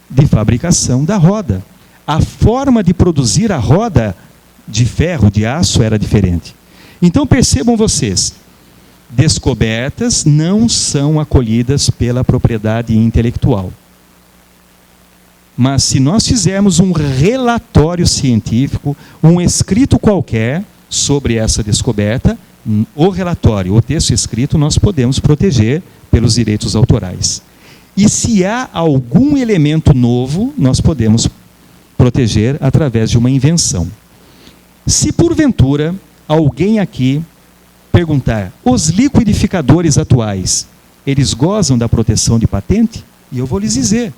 De fabricação da roda. A forma de produzir a roda de ferro, de aço, era diferente. Então percebam vocês, descobertas não são acolhidas pela propriedade intelectual. Mas se nós fizermos um relatório científico, um escrito qualquer sobre essa descoberta, o relatório, o texto escrito, nós podemos proteger pelos direitos autorais. E se há algum elemento novo, nós podemos proteger através de uma invenção. Se porventura alguém aqui perguntar, os liquidificadores atuais, eles gozam da proteção de patente? E eu vou lhes dizer,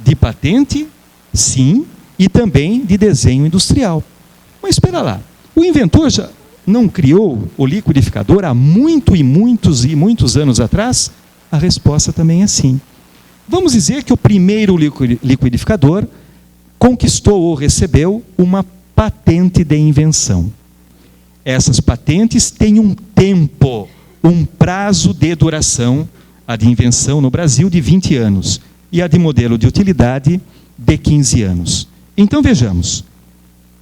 de patente, sim, e também de desenho industrial. Mas espera lá, o inventor já não criou o liquidificador há muitos anos atrás? A resposta também é sim. Vamos dizer que o primeiro liquidificador conquistou ou recebeu uma patente de invenção. Essas patentes têm um tempo, um prazo de duração, a de invenção no Brasil de 20 anos e a de modelo de utilidade de 15 anos. Então vejamos,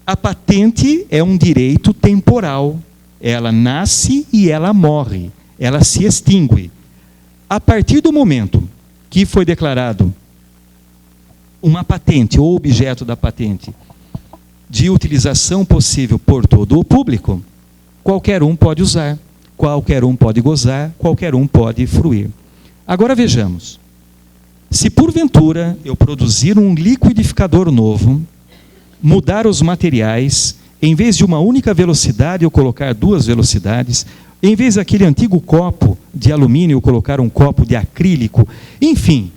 a patente é um direito temporal, ela nasce e ela morre, ela se extingue. A partir do momento que foi declarado uma patente ou objeto da patente de utilização possível por todo o público, qualquer um pode usar, qualquer um pode gozar, qualquer um pode fruir. Agora vejamos, se porventura eu produzir um liquidificador novo, mudar os materiais, em vez de uma única velocidade eu colocar 2 velocidades, em vez daquele antigo copo de alumínio eu colocar um copo de acrílico, enfim,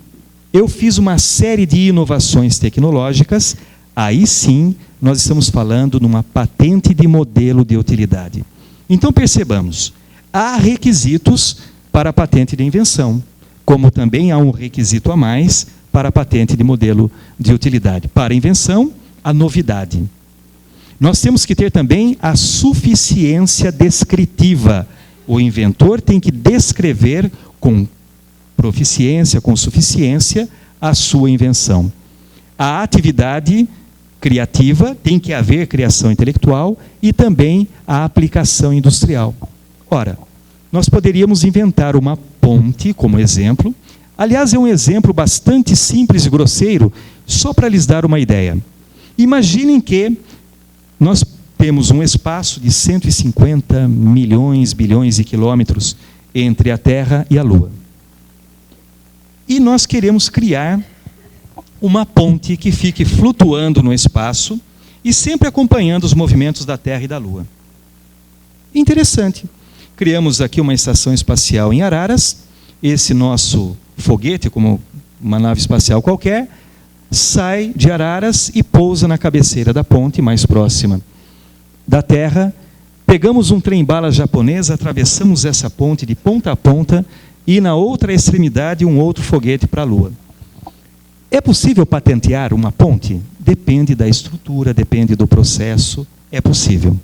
eu fiz uma série de inovações tecnológicas, aí sim nós estamos falando numa patente de modelo de utilidade. Então percebamos, há requisitos para a patente de invenção, como também há um requisito a mais para a patente de modelo de utilidade. Para a invenção, a novidade. Nós temos que ter também a suficiência descritiva. O inventor tem que descrever com proficiência, com suficiência, a sua invenção. A atividade criativa, tem que haver criação intelectual e também a aplicação industrial. Ora, nós poderíamos inventar uma ponte como exemplo. Aliás, é um exemplo bastante simples e grosseiro, só para lhes dar uma ideia. Imaginem que nós temos um espaço de 150 milhões, bilhões de quilômetros entre a Terra e a Lua. E nós queremos criar uma ponte que fique flutuando no espaço e sempre acompanhando os movimentos da Terra e da Lua. Interessante. Criamos aqui uma estação espacial em Araras. Esse nosso foguete, como uma nave espacial qualquer, sai de Araras e pousa na cabeceira da ponte mais próxima da Terra. Pegamos um trem-bala japonês, atravessamos essa ponte de ponta a ponta e na outra extremidade um outro foguete para a Lua. É possível patentear uma ponte? Depende da estrutura, depende do processo, é possível.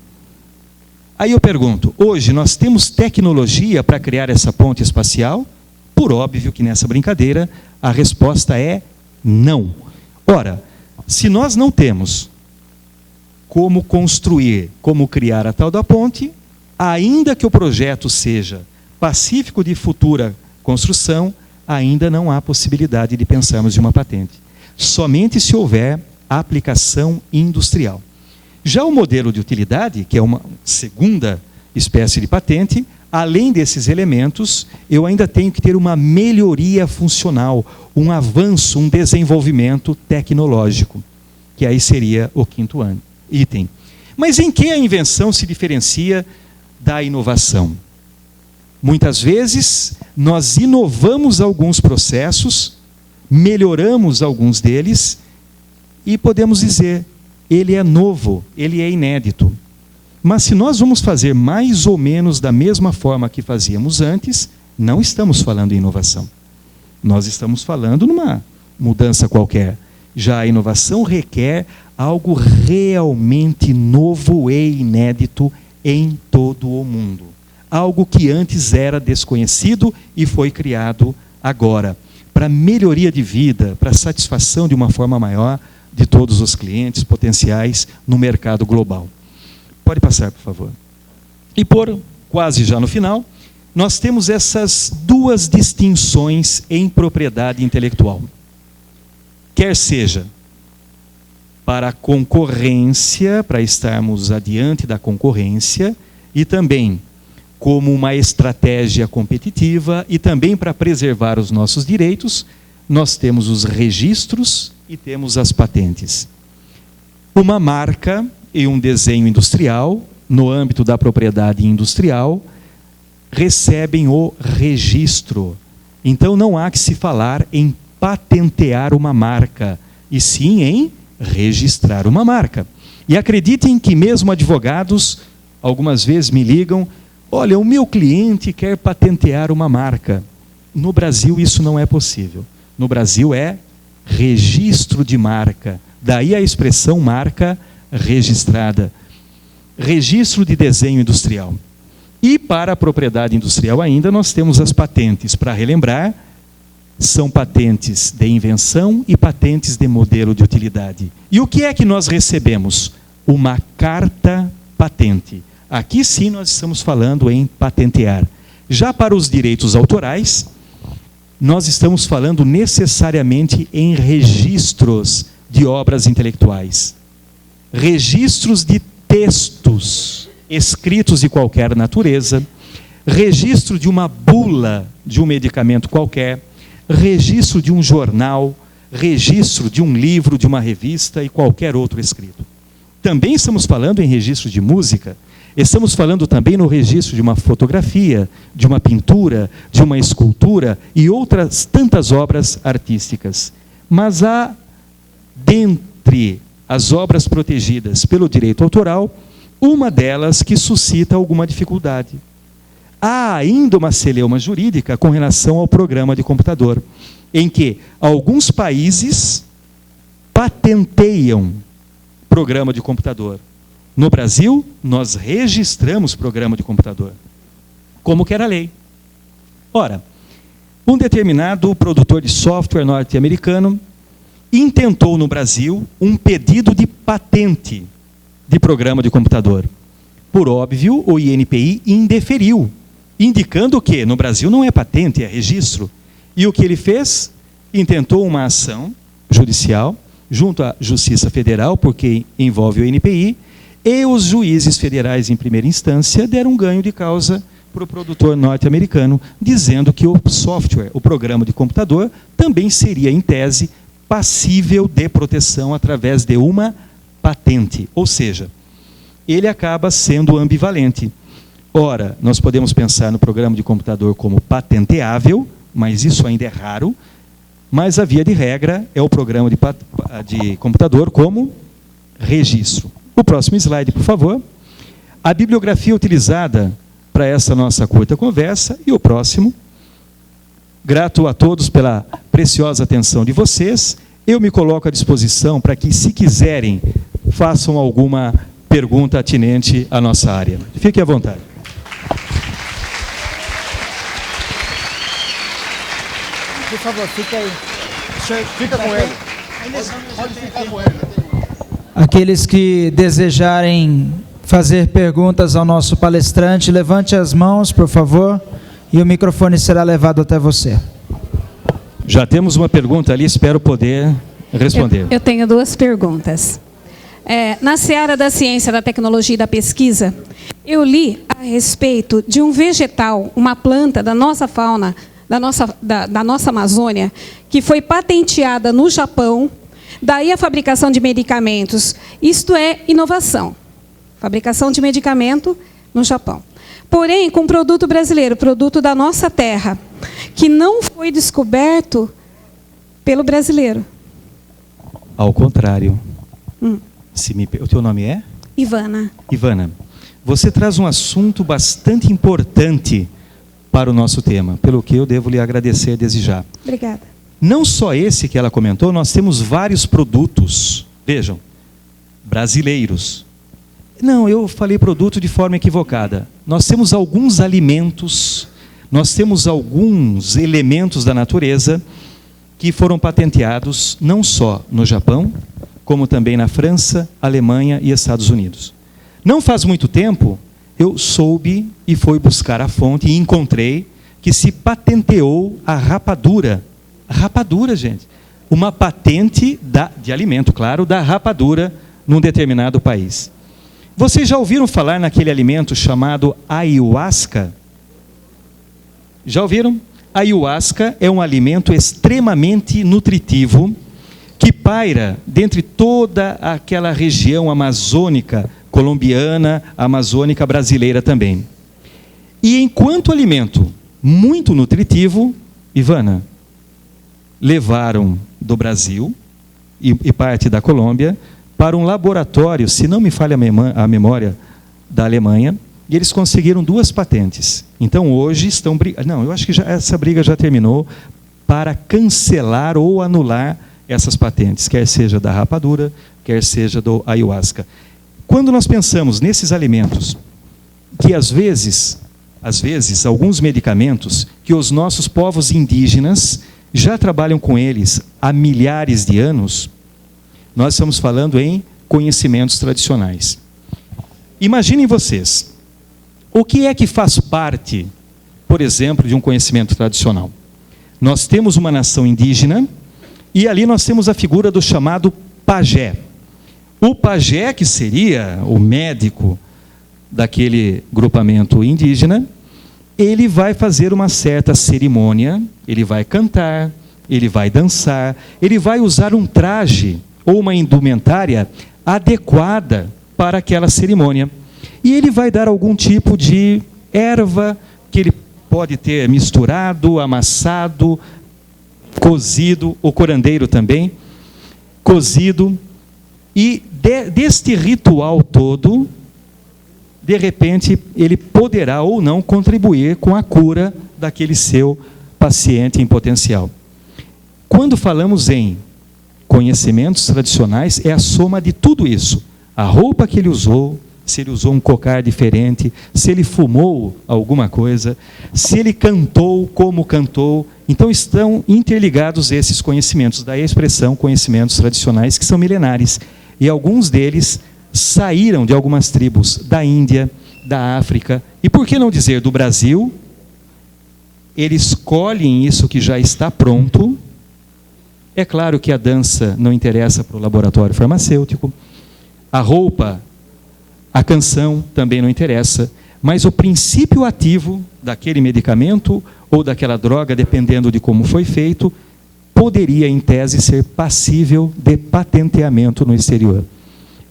Aí eu pergunto, hoje nós temos tecnologia para criar essa ponte espacial? Por óbvio que nessa brincadeira a resposta é não. Ora, se nós não temos como construir, como criar a tal da ponte, ainda que o projeto seja pacífico de futura construção, ainda não há possibilidade de pensarmos em uma patente. Somente se houver aplicação industrial. Já o modelo de utilidade, que é uma segunda espécie de patente, além desses elementos, eu ainda tenho que ter uma melhoria funcional, um avanço, um desenvolvimento tecnológico, que aí seria o quinto item. Mas em que a invenção se diferencia da inovação? Muitas vezes, nós inovamos alguns processos, melhoramos alguns deles, e podemos dizer, ele é novo, ele é inédito. Mas se nós vamos fazer mais ou menos da mesma forma que fazíamos antes, não estamos falando em inovação. Nós estamos falando numa mudança qualquer. Já a inovação requer algo realmente novo e inédito em todo o mundo. Algo que antes era desconhecido e foi criado agora, para melhoria de vida, para satisfação de uma forma maior de todos os clientes potenciais no mercado global. Pode passar, por favor. E por quase já no final, nós temos essas duas distinções em propriedade intelectual. Quer seja para a concorrência, para estarmos adiante da concorrência, e também como uma estratégia competitiva, e também para preservar os nossos direitos, nós temos os registros e temos as patentes. Uma marca e um desenho industrial, no âmbito da propriedade industrial, recebem o registro. Então não há que se falar em patentear uma marca, e sim em registrar uma marca. E acreditem que mesmo advogados, algumas vezes me ligam, olha, o meu cliente quer patentear uma marca. No Brasil isso não é possível. No Brasil é registro de marca. Daí a expressão marca registrada. Registro de desenho industrial. E para a propriedade industrial ainda nós temos as patentes. Para relembrar, são patentes de invenção e patentes de modelo de utilidade. E o que é que nós recebemos? Uma carta patente. Aqui sim nós estamos falando em patentear. Já para os direitos autorais, nós estamos falando necessariamente em registros de obras intelectuais. Registros de textos escritos de qualquer natureza, registro de uma bula de um medicamento qualquer, registro de um jornal, registro de um livro, de uma revista e qualquer outro escrito. Também estamos falando em registro de música, estamos falando também no registro de uma fotografia, de uma pintura, de uma escultura e outras tantas obras artísticas. Mas há, dentre as obras protegidas pelo direito autoral, uma delas que suscita alguma dificuldade. Há ainda uma celeuma jurídica com relação ao programa de computador, em que alguns países patenteiam programa de computador. No Brasil, nós registramos programa de computador, como que era a lei. Ora, um determinado produtor de software norte-americano intentou no Brasil um pedido de patente de programa de computador. Por óbvio, o INPI indeferiu, indicando que no Brasil não é patente, é registro. E o que ele fez? Intentou uma ação judicial junto à Justiça Federal, porque envolve o INPI, e os juízes federais em primeira instância deram um ganho de causa para o produtor norte-americano, dizendo que o software, o programa de computador, também seria, em tese, passível de proteção através de uma patente. Ou seja, ele acaba sendo ambivalente. Ora, nós podemos pensar no programa de computador como patenteável, mas isso ainda é raro, mas a via de regra é o programa de computador como registro. O próximo slide, por favor. A bibliografia utilizada para essa nossa curta conversa e o próximo. Grato a todos pela preciosa atenção de vocês. Eu me coloco à disposição para que, se quiserem, façam alguma pergunta atinente à nossa área. Fiquem à vontade. Por favor, fica aí. Fica com ele. Pode ficar com ele. Aqueles que desejarem fazer perguntas ao nosso palestrante, levante as mãos, por favor, e o microfone será levado até você. Já temos uma pergunta ali, espero poder responder. Eu tenho duas perguntas. Na seara da ciência, da tecnologia e da pesquisa, eu li a respeito de um vegetal, uma planta da nossa fauna, da nossa Amazônia, que foi patenteada no Japão, daí a fabricação de medicamentos. Isto é inovação. Fabricação de medicamento no Japão. Porém, com produto brasileiro, produto da nossa terra, que não foi descoberto pelo brasileiro. Ao contrário. O teu nome é? Ivana. Ivana, você traz um assunto bastante importante para o nosso tema, pelo que eu devo lhe agradecer desde já. Obrigada. Não só esse que ela comentou, nós temos vários produtos, vejam, brasileiros. Não, eu falei produto de forma equivocada. Nós temos alguns alimentos, nós temos alguns elementos da natureza que foram patenteados não só no Japão, como também na França, Alemanha e Estados Unidos. Não faz muito tempo, eu soube e fui buscar a fonte e encontrei que se patenteou a rapadura. Rapadura, gente. Uma patente de alimento, claro, da rapadura num determinado país. Vocês já ouviram falar naquele alimento chamado ayahuasca? Já ouviram? Ayahuasca é um alimento extremamente nutritivo que paira dentre toda aquela região amazônica, colombiana, amazônica brasileira também. E enquanto alimento muito nutritivo, Ivana, levaram do Brasil e parte da Colômbia para um laboratório, se não me falha a memória, da Alemanha, e eles conseguiram 2 patentes. Então hoje estão brigando, não, eu acho que essa briga já terminou, para cancelar ou anular essas patentes, quer seja da rapadura, quer seja do ayahuasca. Quando nós pensamos nesses alimentos, que às vezes, alguns medicamentos que os nossos povos indígenas já trabalham com eles há milhares de anos, nós estamos falando em conhecimentos tradicionais. Imaginem vocês, o que é que faz parte, por exemplo, de um conhecimento tradicional? Nós temos uma nação indígena e ali nós temos a figura do chamado pajé. O pajé, que seria o médico daquele grupamento indígena, ele vai fazer uma certa cerimônia, ele vai cantar, ele vai dançar, ele vai usar um traje ou uma indumentária adequada para aquela cerimônia. E ele vai dar algum tipo de erva que ele pode ter misturado, amassado, cozido, o curandeiro também, cozido. E deste ritual todo, de repente, ele poderá ou não contribuir com a cura daquele seu paciente em potencial. Quando falamos em conhecimentos tradicionais, é a soma de tudo isso. A roupa que ele usou, se ele usou um cocar diferente, se ele fumou alguma coisa, se ele cantou, como cantou. Então estão interligados esses conhecimentos, daí a expressão conhecimentos tradicionais, que são milenares. E alguns deles saíram de algumas tribos da Índia, da África, e por que não dizer do Brasil. Eles colhem isso que já está pronto. É claro que a dança não interessa para o laboratório farmacêutico, a roupa, a canção também não interessa, mas o princípio ativo daquele medicamento ou daquela droga, dependendo de como foi feito, poderia, em tese, ser passível de patenteamento no exterior.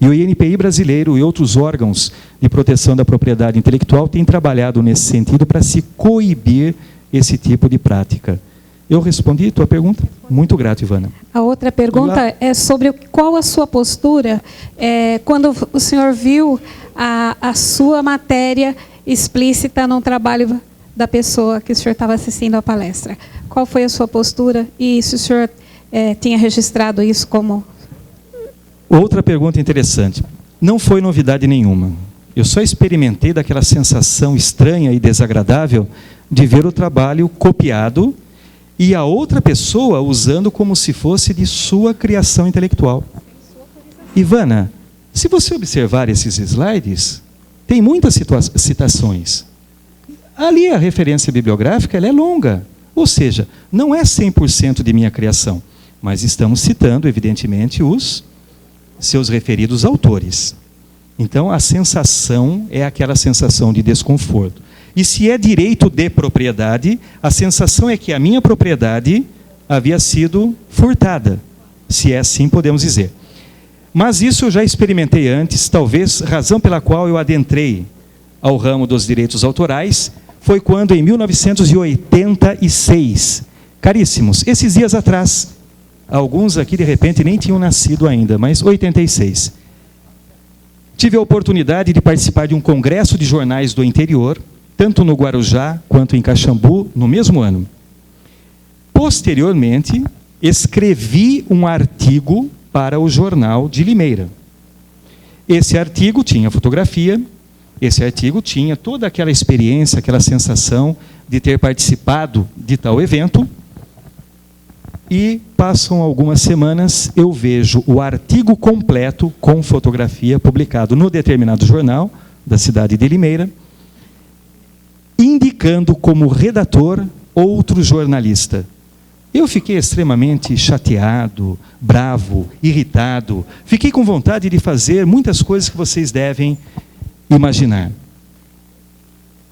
E o INPI brasileiro e outros órgãos de proteção da propriedade intelectual têm trabalhado nesse sentido para se coibir esse tipo de prática. Eu respondi a tua pergunta? Muito grato, Ivana. A outra pergunta é sobre qual a sua postura quando o senhor viu a sua matéria explícita no trabalho da pessoa que o senhor estava assistindo à palestra. Qual foi a sua postura e se o senhor tinha registrado isso como... Outra pergunta interessante. Não foi novidade nenhuma. Eu só experimentei daquela sensação estranha e desagradável de ver o trabalho copiado e a outra pessoa usando como se fosse de sua criação intelectual. Ivana, se você observar esses slides, tem muitas citações. Ali a referência bibliográfica ela é longa, ou seja, não é 100% de minha criação, mas estamos citando, evidentemente, os seus referidos autores. Então, a sensação é aquela sensação de desconforto. E se é direito de propriedade, a sensação é que a minha propriedade havia sido furtada, se é assim podemos dizer. Mas isso eu já experimentei antes, talvez razão pela qual eu adentrei ao ramo dos direitos autorais, foi quando em 1986, caríssimos, esses dias atrás, alguns aqui de repente nem tinham nascido ainda, mas 86, tive a oportunidade de participar de um congresso de jornais do interior, tanto no Guarujá quanto em Caxambu, no mesmo ano. Posteriormente, escrevi um artigo para o jornal de Limeira. Esse artigo tinha fotografia, esse artigo tinha toda aquela experiência, aquela sensação de ter participado de tal evento, e passam algumas semanas, eu vejo o artigo completo com fotografia publicado no determinado jornal da cidade de Limeira, indicando como redator outro jornalista. Eu fiquei extremamente chateado, bravo, irritado, fiquei com vontade de fazer muitas coisas que vocês devem imaginar.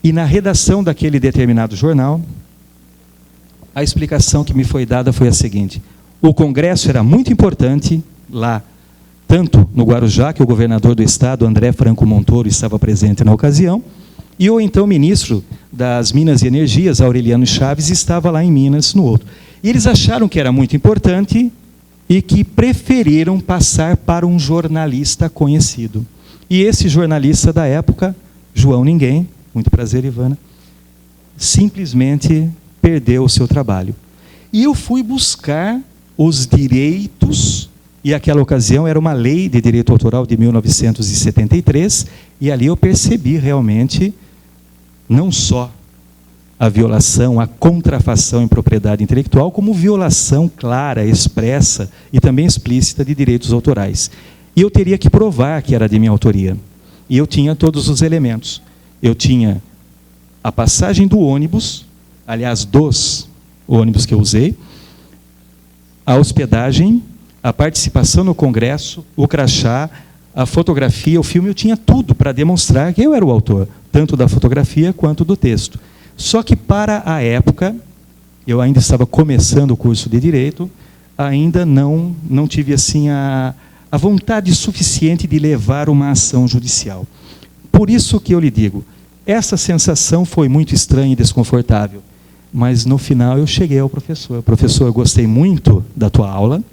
E na redação daquele determinado jornal, a explicação que me foi dada foi a seguinte: o congresso era muito importante lá, tanto no Guarujá, que o governador do estado, André Franco Montoro, estava presente na ocasião, e o então ministro das Minas e Energias, Aureliano Chaves, estava lá em Minas, no outro. E eles acharam que era muito importante e que preferiram passar para um jornalista conhecido. E esse jornalista da época, João Ninguém, muito prazer, Ivana, simplesmente perdeu o seu trabalho. E eu fui buscar os direitos, e aquela ocasião era uma lei de direito autoral de 1973, e ali eu percebi realmente não só a violação, a contrafação em propriedade intelectual, como violação clara, expressa e também explícita de direitos autorais. E eu teria que provar que era de minha autoria. E eu tinha todos os elementos. Eu tinha a passagem do ônibus, aliás, dos ônibus que eu usei, a hospedagem, a participação no congresso, o crachá, a fotografia, o filme, eu tinha tudo para demonstrar que eu era o autor, tanto da fotografia quanto do texto. Só que para a época, eu ainda estava começando o curso de Direito, ainda não tive assim a vontade suficiente de levar uma ação judicial. Por isso que eu lhe digo, essa sensação foi muito estranha e desconfortável, mas no final eu cheguei ao professor. Professor, gostei muito da tua aula,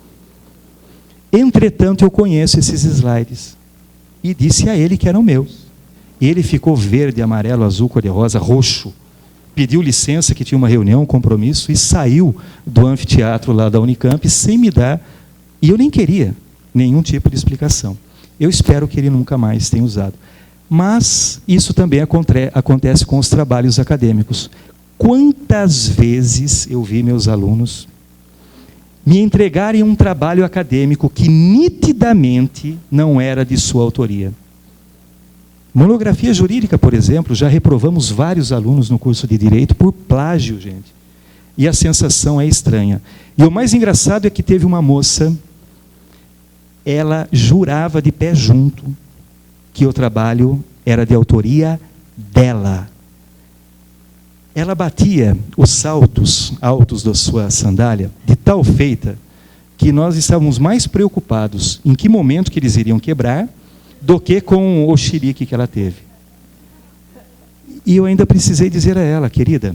entretanto eu conheço esses slides. E disse a ele que eram meus. E ele ficou verde, amarelo, azul, cor-de-rosa, roxo. Pediu licença, que tinha uma reunião, um compromisso, e saiu do anfiteatro lá da Unicamp sem me dar, e eu nem queria nenhum tipo de explicação. Eu espero que ele nunca mais tenha usado. Mas isso também acontece com os trabalhos acadêmicos. Quantas vezes eu vi meus alunos me entregarem um trabalho acadêmico que nitidamente não era de sua autoria. Monografia jurídica, por exemplo, já reprovamos vários alunos no curso de Direito por plágio, gente. E a sensação é estranha. E o mais engraçado é que teve uma moça, ela jurava de pé junto que o trabalho era de autoria dela. Ela batia os saltos altos da sua sandália de tal feita que nós estávamos mais preocupados em que momento que eles iriam quebrar do que com o xerique que ela teve. E eu ainda precisei dizer a ela: querida,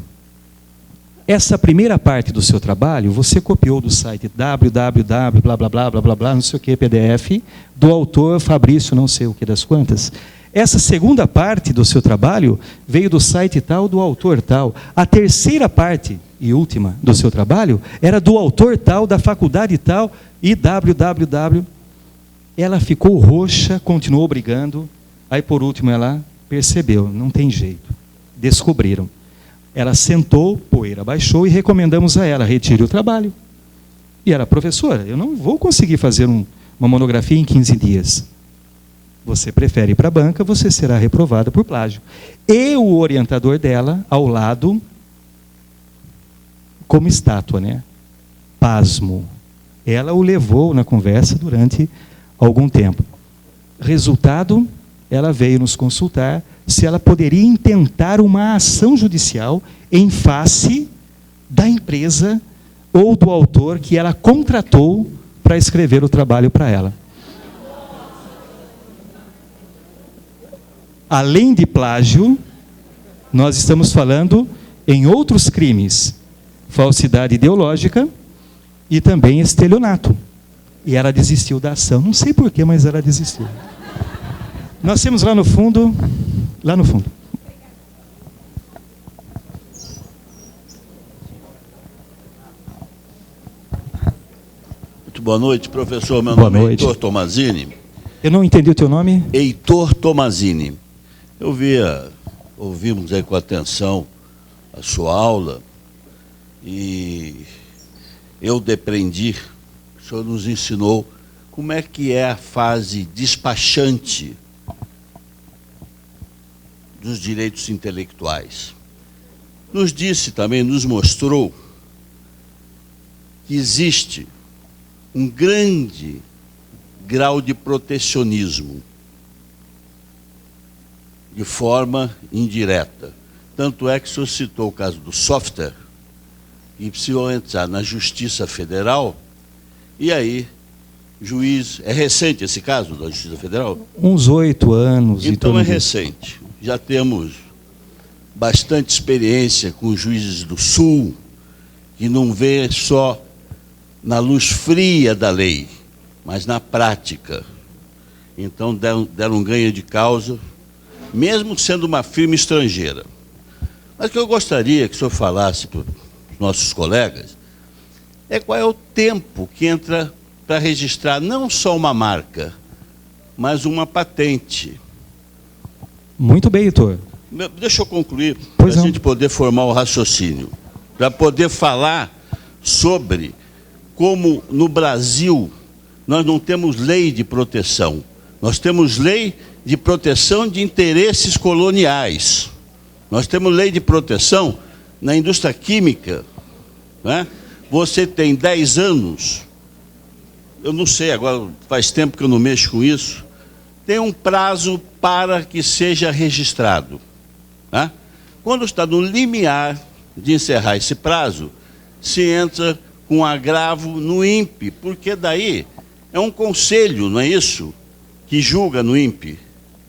essa primeira parte do seu trabalho você copiou do site www, blá, blá, blá, blá, blá, blá, não sei o que, PDF, do autor Fabrício não sei o que das quantas. Essa segunda parte do seu trabalho veio do site tal, do autor tal. A terceira parte e última do seu trabalho era do autor tal, da faculdade tal, e www. Ela ficou roxa, continuou brigando, aí por último ela percebeu, não tem jeito, descobriram. Ela sentou, poeira baixou e recomendamos a ela, retire o trabalho. E ela: professora, eu não vou conseguir fazer uma monografia em 15 dias. você prefere ir para a banca, você será reprovada por plágio. E o orientador dela, ao lado, como estátua, né? Pasmo. Ela o levou na conversa durante algum tempo. Resultado, ela veio nos consultar se ela poderia intentar uma ação judicial em face da empresa ou do autor que ela contratou para escrever o trabalho para ela. Além de plágio, nós estamos falando em outros crimes, falsidade ideológica e também estelionato. E ela desistiu da ação, não sei porquê, mas ela desistiu. Nós temos lá no fundo, Muito boa noite, professor. Meu Boa nome noite. é Heitor Tomazini. Eu não entendi o teu nome? Heitor Tomazini. Ouvimos aí com atenção a sua aula e eu depreendi, o senhor nos ensinou como é que é a fase despachante dos direitos intelectuais. Nos disse também, nos mostrou que existe um grande grau de protecionismo, de forma indireta. Tanto é que o senhor citou o caso do software, e precisou entrar na Justiça Federal, e aí, juiz... É recente esse caso da Justiça Federal? Uns 8 anos. Então é recente. Já temos bastante experiência com os juízes do Sul, que não vê só na luz fria da lei, mas na prática. Então deram um ganho de causa, mesmo sendo uma firma estrangeira. Mas o que eu gostaria que o senhor falasse para os nossos colegas é qual é o tempo que entra para registrar não só uma marca, mas uma patente. Muito bem, Heitor. Deixa eu concluir, para a Pois não. gente poder formar o raciocínio, para poder falar sobre como no Brasil nós não temos lei de proteção, nós temos lei de proteção de interesses coloniais, nós temos lei de proteção na indústria química, né? Você tem 10 anos, eu não sei, agora faz tempo que eu não mexo com isso, tem um prazo para que seja registrado, né? Quando está no limiar de encerrar esse prazo, se entra com agravo no INPE, porque daí é um conselho, não é isso? Que julga no INPE,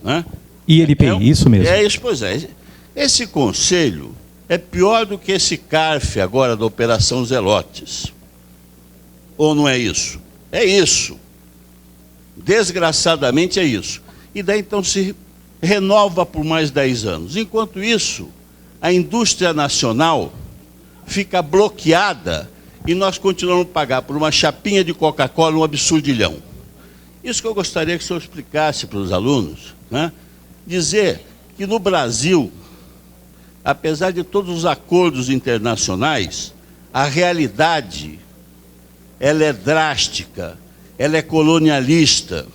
né? ILPI, isso mesmo. É isso, pois é. Esse conselho é pior do que esse CARF agora da Operação Zelotes. Ou não é isso? É isso. Desgraçadamente é isso. E daí então se renova por mais 10 anos. Enquanto isso, a indústria nacional fica bloqueada e nós continuamos a pagar por uma chapinha de Coca-Cola um absurdilhão. Isso que eu gostaria que o senhor explicasse para os alunos, né? Dizer que no Brasil, apesar de todos os acordos internacionais, a realidade, ela é drástica, ela é colonialista.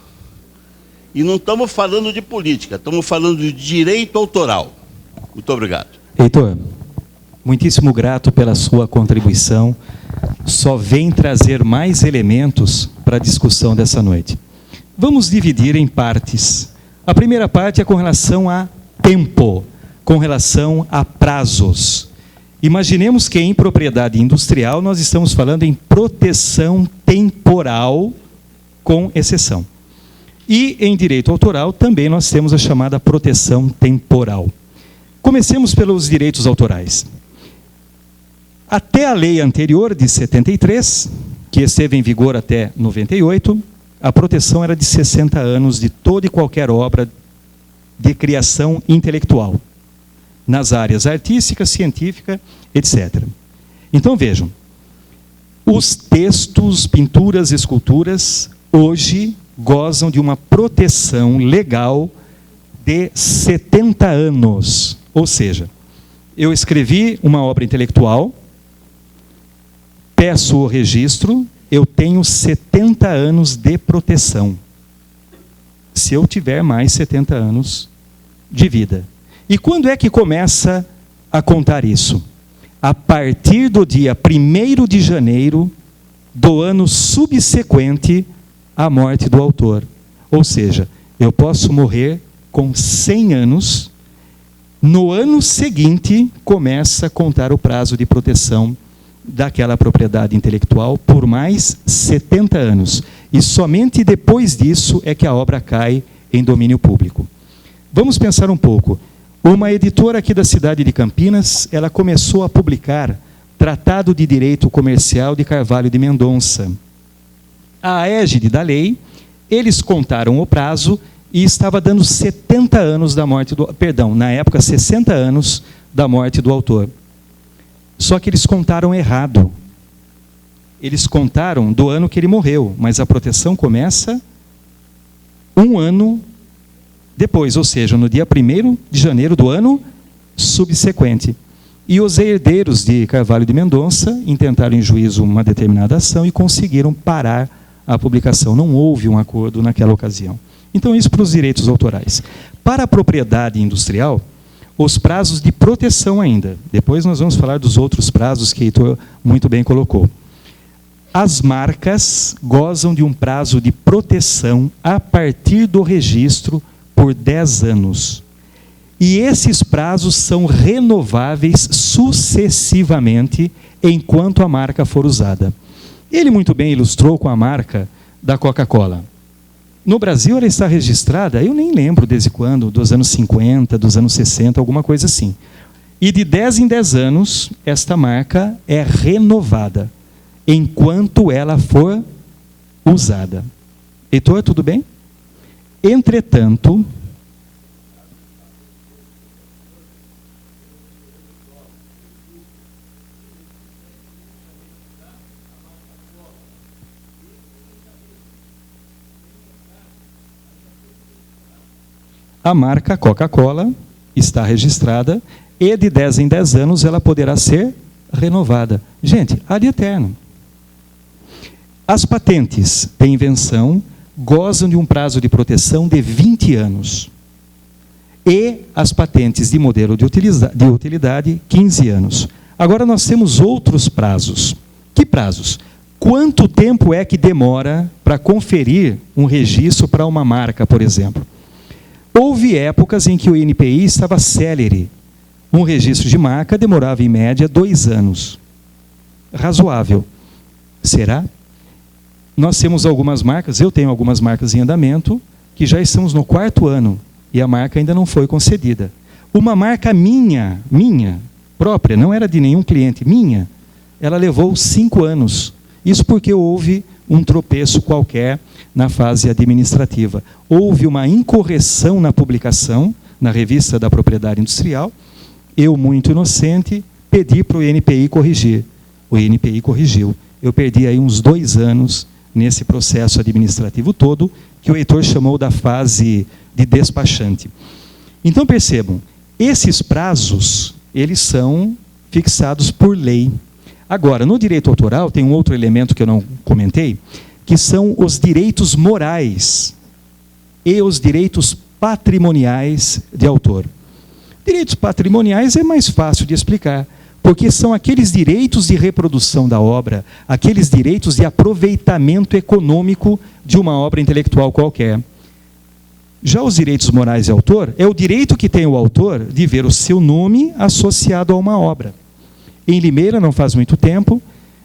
E não estamos falando de política, estamos falando de direito autoral. Muito obrigado. Heitor, muitíssimo grato pela sua contribuição. Só vem trazer mais elementos para a discussão dessa noite. Vamos dividir em partes. A primeira parte é com relação a tempo, com relação a prazos. Imaginemos que em propriedade industrial nós estamos falando em proteção temporal com exceção. E em direito autoral também nós temos a chamada proteção temporal. Comecemos pelos direitos autorais. Até a lei anterior de 73, que esteve em vigor até 98, a proteção era de 60 anos de toda e qualquer obra de criação intelectual, nas áreas artística, científica, etc. Então vejam, os textos, pinturas, esculturas, hoje gozam de uma proteção legal de 70 anos. Ou seja, eu escrevi uma obra intelectual, peço o registro, eu tenho 70 anos de proteção. se eu tiver mais 70 anos de vida. E quando é que começa a contar isso? A partir do dia 1º de janeiro do ano subsequente à morte do autor. Ou seja, eu posso morrer com 100 anos, no ano seguinte começa a contar o prazo de proteção daquela propriedade intelectual por mais 70 anos. E somente depois disso é que a obra cai em domínio público. Vamos pensar um pouco. Uma editora aqui da cidade de Campinas, ela começou a publicar Tratado de Direito Comercial de Carvalho de Mendonça. A égide da lei, eles contaram o prazo e estava dando 70 anos da morte do... Perdão, na época 60 anos da morte do autor. Só que eles contaram errado. Eles contaram do ano que ele morreu, mas a proteção começa um ano depois, ou seja, no dia 1º de janeiro do ano subsequente. E os herdeiros de Carvalho de Mendonça intentaram em juízo uma determinada ação e conseguiram parar a publicação. Não houve um acordo naquela ocasião. Então, isso para os direitos autorais. Para a propriedade industrial, os prazos de proteção ainda. Depois nós vamos falar dos outros prazos que Heitor muito bem colocou. As marcas gozam de um prazo de proteção a partir do registro por 10 anos. E esses prazos são renováveis sucessivamente enquanto a marca for usada. Ele muito bem ilustrou com a marca da Coca-Cola. No Brasil ela está registrada, eu nem lembro desde quando, dos anos 50, dos anos 60, alguma coisa assim. E de 10 em 10 anos, esta marca é renovada, enquanto ela for usada. Heitor, tudo bem? Entretanto, a marca Coca-Cola está registrada e de 10 em 10 anos ela poderá ser renovada. Gente, ad eterno. As patentes de invenção gozam de um prazo de proteção de 20 anos. E as patentes de modelo de utilidade, 15 anos. Agora nós temos outros prazos. Que prazos? Quanto tempo é que demora para conferir um registro para uma marca, por exemplo? Houve épocas em que o INPI estava célere. Um registro de marca demorava, em média, 2 anos. Razoável. Será? Nós temos algumas marcas, eu tenho algumas marcas em andamento, que já estamos no 4º ano, e a marca ainda não foi concedida. Uma marca minha, própria, não era de nenhum cliente, minha, ela levou 5 anos. Isso porque houve um tropeço qualquer na fase administrativa. Houve uma incorreção na publicação, na revista da propriedade industrial. Eu, muito inocente, pedi para o INPI corrigir. O INPI corrigiu. Eu perdi aí uns 2 anos nesse processo administrativo todo, que o Heitor chamou da fase de despachante. Então percebam, esses prazos, eles são fixados por lei. Agora, no direito autoral, tem um outro elemento que eu não comentei, que são os direitos morais e os direitos patrimoniais de autor. Direitos patrimoniais é mais fácil de explicar, porque são aqueles direitos de reprodução da obra, aqueles direitos de aproveitamento econômico de uma obra intelectual qualquer. Já os direitos morais de autor, é o direito que tem o autor de ver o seu nome associado a uma obra. Em Limeira, não faz muito tempo,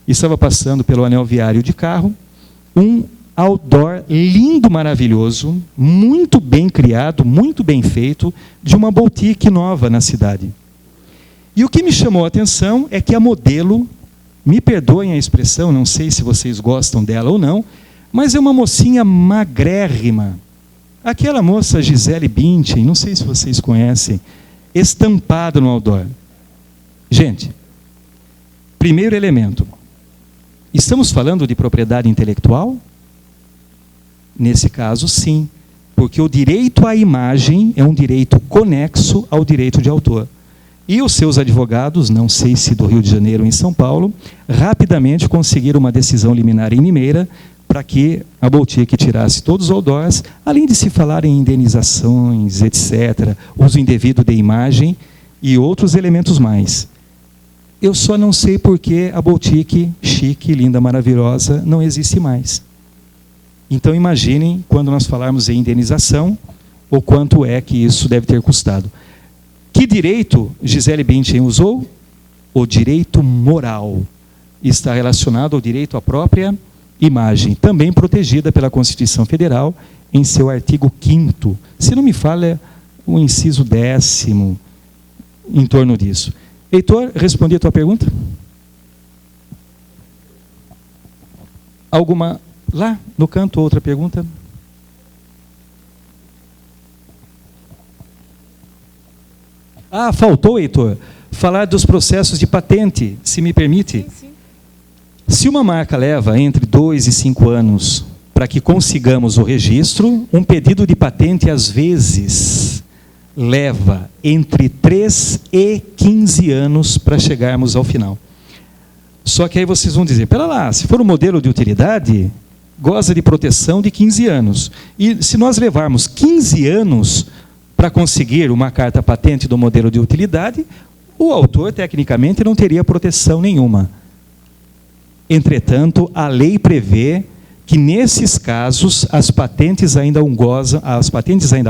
estava passando pelo anel viário de carro, um outdoor lindo, maravilhoso, muito bem criado, muito bem feito, de uma boutique nova na cidade. E o que me chamou a atenção é que a modelo, me perdoem a expressão, não sei se vocês gostam dela ou não, mas é uma mocinha magrérrima. Aquela moça Gisele Bündchen, não sei se vocês conhecem, estampada no outdoor. Gente, primeiro elemento, estamos falando de propriedade intelectual? Nesse caso, sim, porque o direito à imagem é um direito conexo ao direito de autor. E os seus advogados, não sei se do Rio de Janeiro ou em São Paulo, rapidamente conseguiram uma decisão liminar em Limeira, para que a Baltic tirasse todos os outdoors, além de se falar em indenizações, etc., uso indevido de imagem e outros elementos mais. Eu só não sei por que a Baltic, chique, linda, maravilhosa, não existe mais. Então imaginem, quando nós falarmos em indenização, o quanto é que isso deve ter custado. Que direito Gisele Bündchen usou? O direito moral. Está relacionado ao direito à própria imagem, também protegida pela Constituição Federal em seu artigo 5º. Se não me falha, o inciso 10º, em torno disso. Heitor, respondi a tua pergunta? Alguma, lá no canto, outra pergunta? Ah, faltou, Heitor, falar dos processos de patente, se me permite. Sim. Se uma marca leva entre 2 e 5 anos para que consigamos o registro, um pedido de patente, às vezes, leva entre 3 e 15 anos para chegarmos ao final. Só que aí vocês vão dizer, pera lá, se for um modelo de utilidade, goza de proteção de 15 anos. E se nós levarmos 15 anos para conseguir uma carta patente do modelo de utilidade, o autor, tecnicamente, não teria proteção nenhuma. Entretanto, a lei prevê que, nesses casos, as patentes ainda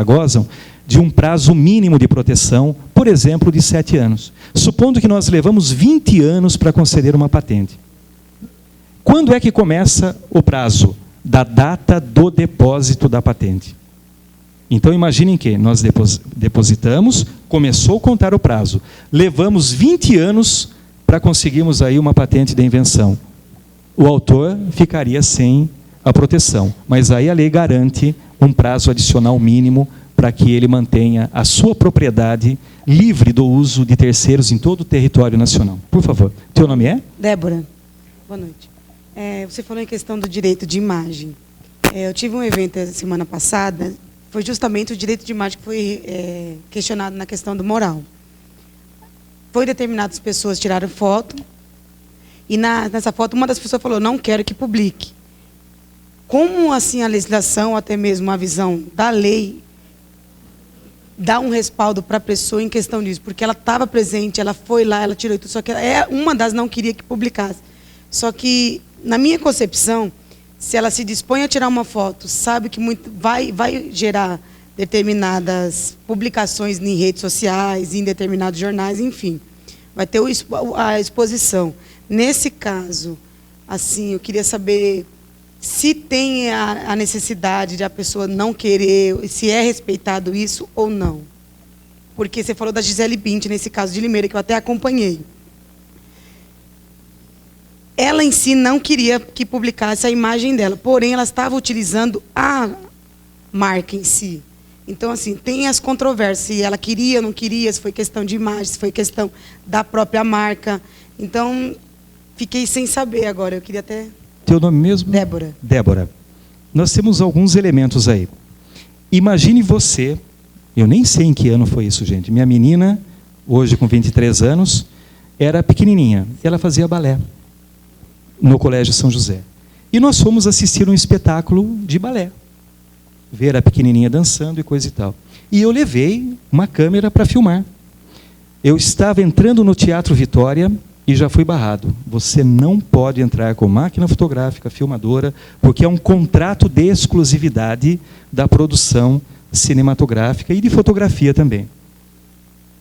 gozam de um prazo mínimo de proteção, por exemplo, de 7 anos. Supondo que nós levamos 20 anos para conceder uma patente. Quando é que começa o prazo? Da data do depósito da patente. Então, imaginem que nós depositamos, começou a contar o prazo. Levamos 20 anos para conseguirmos aí uma patente de invenção. O autor ficaria sem a proteção, mas aí a lei garante um prazo adicional mínimo para que ele mantenha a sua propriedade livre do uso de terceiros em todo o território nacional. Por favor, teu nome é? Débora. Boa noite. Você falou em questão do direito de imagem. Eu tive um evento semana passada, foi justamente o direito de imagem que foi questionado na questão do moral. Foi determinadas pessoas tiraram foto, e nessa foto uma das pessoas falou, não quero que publique. Como assim a legislação, até mesmo a visão da lei, dá um respaldo para a pessoa em questão disso? Porque ela estava presente, ela foi lá, ela tirou tudo, só que uma das não queria que publicasse. Só que, na minha concepção, se ela se dispõe a tirar uma foto, sabe que vai gerar determinadas publicações em redes sociais, em determinados jornais, enfim. Vai ter a exposição. Nesse caso, assim, eu queria saber se tem a necessidade de a pessoa não querer, se é respeitado isso ou não. Porque você falou da Gisele Bündchen, nesse caso de Limeira, que eu até acompanhei. Ela em si não queria que publicasse a imagem dela, porém ela estava utilizando a marca em si. Então, assim, tem as controvérsias, se ela queria, não queria, se foi questão de imagem, se foi questão da própria marca. Então, fiquei sem saber agora, eu queria até... Teu nome mesmo? Débora. Débora. Nós temos alguns elementos aí. Imagine você, eu nem sei em que ano foi isso, gente. Minha menina, hoje com 23 anos, era pequenininha, ela fazia balé no Colégio São José. E nós fomos assistir um espetáculo de balé. Ver a pequenininha dançando e coisa e tal. E eu levei uma câmera para filmar. Eu estava entrando no Teatro Vitória e já fui barrado. Você não pode entrar com máquina fotográfica, filmadora, porque é um contrato de exclusividade da produção cinematográfica e de fotografia também.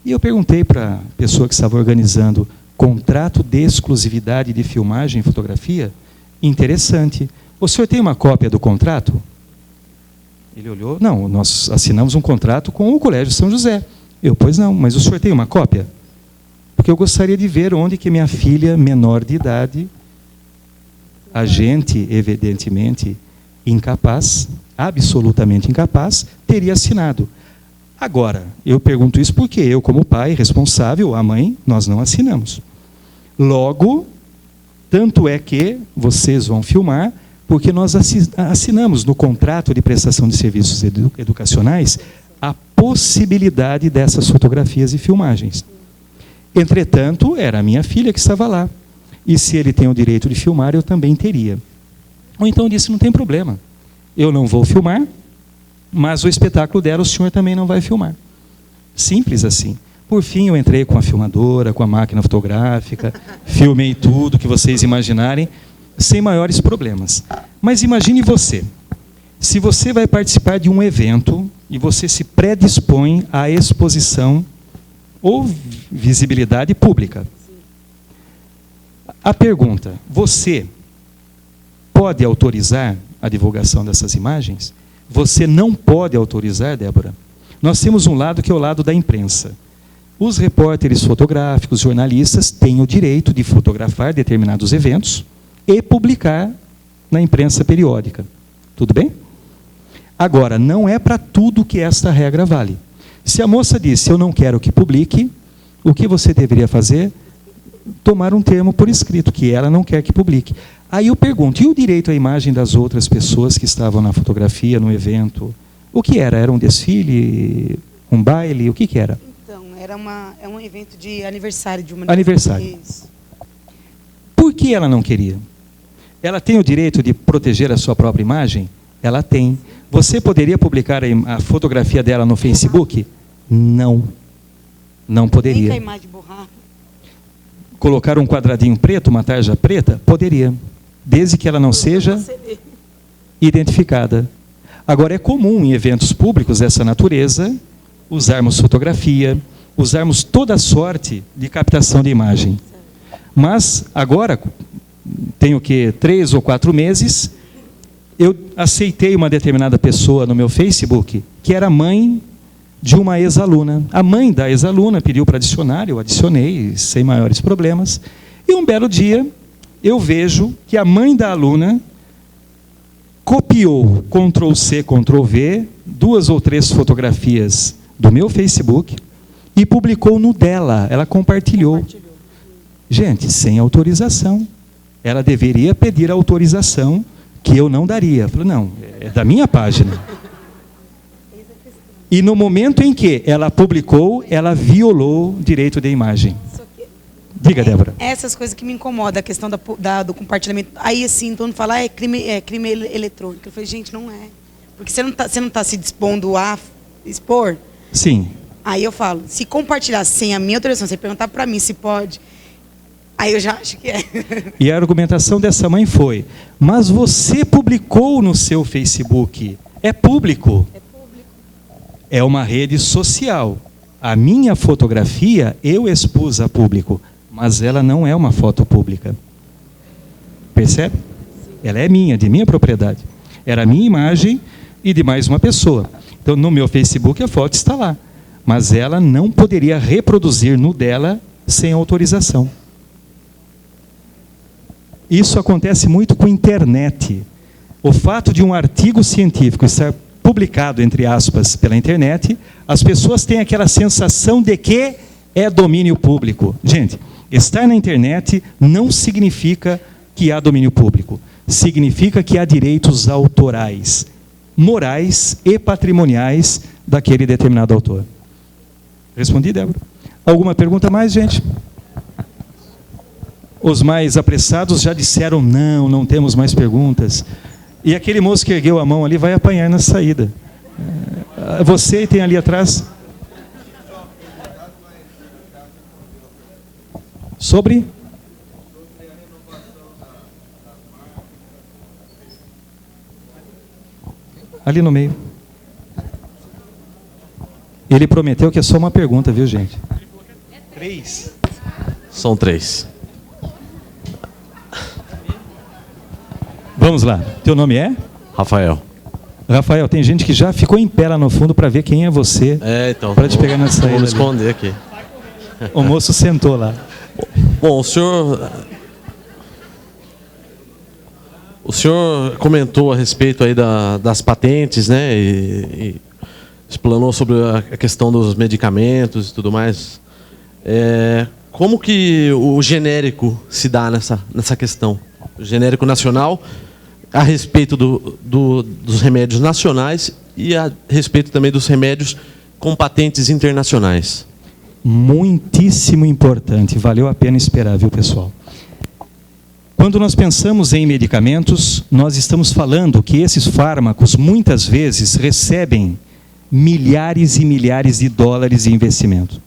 E eu perguntei para a pessoa que estava organizando, contrato de exclusividade de filmagem e fotografia? Interessante. O senhor tem uma cópia do contrato? Ele olhou, não, nós assinamos um contrato com o Colégio São José. Eu, pois não, mas o senhor tem uma cópia? Porque eu gostaria de ver onde que minha filha, menor de idade, agente, evidentemente, incapaz, absolutamente incapaz, teria assinado. Agora, eu pergunto isso porque eu, como pai responsável, a mãe, nós não assinamos. Logo, tanto é que vocês vão filmar, porque nós assinamos no contrato de prestação de serviços educacionais a possibilidade dessas fotografias e filmagens. Entretanto, era a minha filha que estava lá. E se ele tem o direito de filmar, eu também teria. Ou então eu disse, não tem problema, eu não vou filmar, mas o espetáculo dela o senhor também não vai filmar. Simples assim. Por fim, eu entrei com a filmadora, com a máquina fotográfica, filmei tudo que vocês imaginarem, sem maiores problemas. Mas imagine você, se você vai participar de um evento e você se predispõe à exposição ou visibilidade pública. A pergunta, você pode autorizar a divulgação dessas imagens? Você não pode autorizar, Débora? Nós temos um lado que é o lado da imprensa. Os repórteres fotográficos, jornalistas, têm o direito de fotografar determinados eventos e publicar na imprensa periódica. Tudo bem? Agora, não é para tudo que esta regra vale. Se a moça disse, eu não quero que publique, o que você deveria fazer? Tomar um termo por escrito, que ela não quer que publique. Aí eu pergunto, e o direito à imagem das outras pessoas que estavam na fotografia, no evento? O que era? Era um desfile? Um baile? O que era? Então, é um evento de aniversário de uma... Aniversário. Isso. Por que ela não queria? Ela tem o direito de proteger a sua própria imagem? Ela tem. Você poderia publicar a fotografia dela no Facebook? Não. Não poderia. Nem com a imagem borrada. Colocar um quadradinho preto, uma tarja preta? Poderia. Desde que ela não seja identificada. Agora, é comum em eventos públicos dessa natureza usarmos fotografia, usarmos toda sorte de captação de imagem. Mas, agora, tenho que 3 ou 4 meses, eu aceitei uma determinada pessoa no meu Facebook, que era mãe de uma ex-aluna. A mãe da ex-aluna pediu para adicionar, eu adicionei, sem maiores problemas. E um belo dia, eu vejo que a mãe da aluna copiou, Ctrl+C, Ctrl+V, 2 ou 3 fotografias do meu Facebook e publicou no dela. Ela compartilhou. Gente, sem autorização. Ela deveria pedir autorização, que eu não daria. Eu falei, não, é da minha página. E no momento em que ela publicou, ela violou o direito de imagem. Diga, Débora. Essas coisas que me incomodam, a questão do compartilhamento. Aí, assim, todo mundo fala, é crime eletrônico. Eu falei, gente, não é. Porque você não está se dispondo a expor? Sim. Aí eu falo, se compartilhar sem a minha autorização, você perguntar para mim se pode, aí eu já acho que é. E a argumentação dessa mãe foi, mas você publicou no seu Facebook. É público. É público. É uma rede social. A minha fotografia eu expus a público, mas ela não é uma foto pública. Percebe? Ela é minha, de minha propriedade. Era a minha imagem e de mais uma pessoa. Então, no meu Facebook, a foto está lá. Mas ela não poderia reproduzir no dela sem autorização. Isso acontece muito com a internet. O fato de um artigo científico estar publicado, entre aspas, pela internet, as pessoas têm aquela sensação de que é domínio público. Gente, estar na internet não significa que há domínio público. Significa que há direitos autorais, morais e patrimoniais daquele determinado autor. Respondi, Débora? Alguma pergunta mais, gente? Os mais apressados já disseram, não temos mais perguntas. E aquele moço que ergueu a mão ali vai apanhar na saída. Você tem ali atrás? Sobre? Ali no meio. Ele prometeu que é só uma pergunta, viu, gente? 3. São 3. Vamos lá. Teu nome é? Rafael. Rafael, tem gente que já ficou em pé lá no fundo para ver quem é você. É, então. Para te pegar na saída. Vou me esconder aqui. O moço sentou lá. Bom, o senhor comentou a respeito aí das patentes, né? E explanou sobre a questão dos medicamentos e tudo mais. Como que o genérico se dá nessa questão? O genérico nacional a respeito dos remédios nacionais e a respeito também dos remédios com patentes internacionais. Muitíssimo importante, valeu a pena esperar, viu, pessoal? Quando nós pensamos em medicamentos, nós estamos falando que esses fármacos muitas vezes recebem milhares e milhares de dólares de investimento.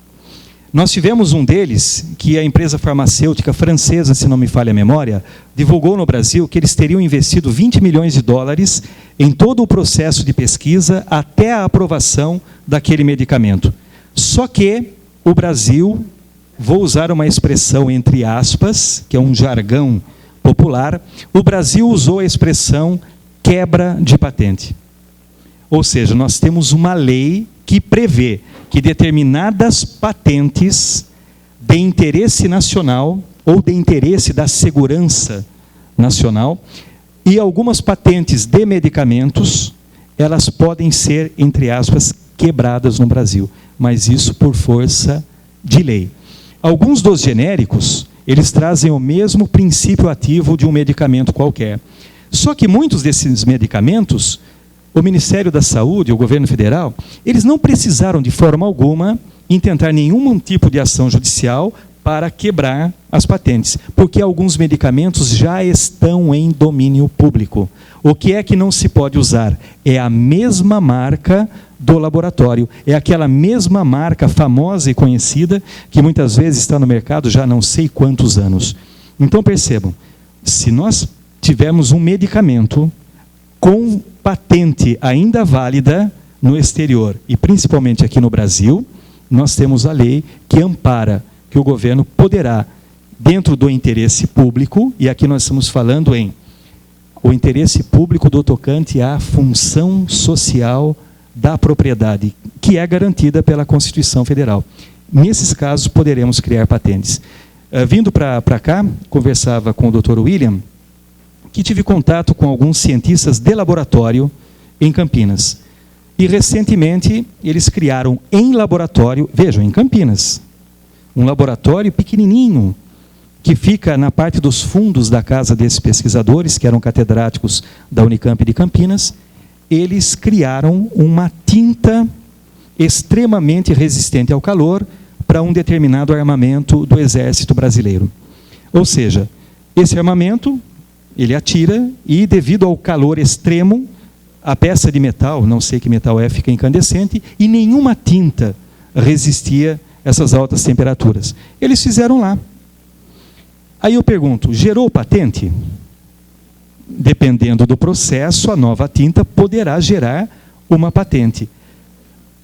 Nós tivemos um deles, que a empresa farmacêutica francesa, se não me falha a memória, divulgou no Brasil que eles teriam investido 20 milhões de dólares em todo o processo de pesquisa até a aprovação daquele medicamento. Só que o Brasil, vou usar uma expressão entre aspas, que é um jargão popular, o Brasil usou a expressão quebra de patente. Ou seja, nós temos uma lei que prevê que determinadas patentes de interesse nacional ou de interesse da segurança nacional e algumas patentes de medicamentos, elas podem ser, entre aspas, quebradas no Brasil, mas isso por força de lei. Alguns dos genéricos, eles trazem o mesmo princípio ativo de um medicamento qualquer. Só que muitos desses medicamentos, o Ministério da Saúde, o governo federal, eles não precisaram de forma alguma intentar nenhum tipo de ação judicial para quebrar as patentes, porque alguns medicamentos já estão em domínio público. O que é que não se pode usar? É a mesma marca do laboratório, é aquela mesma marca famosa e conhecida que muitas vezes está no mercado já há não sei quantos anos. Então percebam, se nós tivermos um medicamento com patente ainda válida no exterior, e principalmente aqui no Brasil, nós temos a lei que ampara que o governo poderá, dentro do interesse público, e aqui nós estamos falando em o interesse público do tocante à função social da propriedade, que é garantida pela Constituição Federal. Nesses casos, poderemos criar patentes. Vindo para cá, conversava com o Dr. William, que tive contato com alguns cientistas de laboratório em Campinas. E, recentemente, eles criaram em laboratório, vejam, em Campinas, um laboratório pequenininho, que fica na parte dos fundos da casa desses pesquisadores, que eram catedráticos da Unicamp de Campinas. Eles criaram uma tinta extremamente resistente ao calor para um determinado armamento do Exército Brasileiro. Ou seja, esse armamento, ele atira e, devido ao calor extremo, a peça de metal, não sei que metal é, fica incandescente, e nenhuma tinta resistia a essas altas temperaturas. Eles fizeram lá. Aí eu pergunto, gerou patente? Dependendo do processo, a nova tinta poderá gerar uma patente.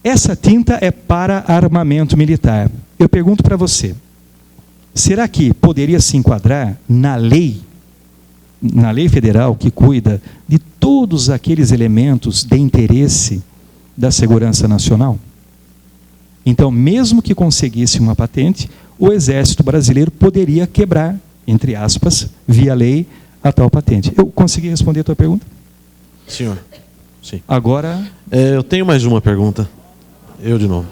Essa tinta é para armamento militar. Eu pergunto para você, será que poderia se enquadrar na lei federal que cuida de todos aqueles elementos de interesse da segurança nacional? Então, mesmo que conseguisse uma patente, o Exército Brasileiro poderia quebrar, entre aspas, via lei, a tal patente. Eu consegui responder a tua pergunta? Senhor, sim. Agora... eu tenho mais uma pergunta. Eu de novo.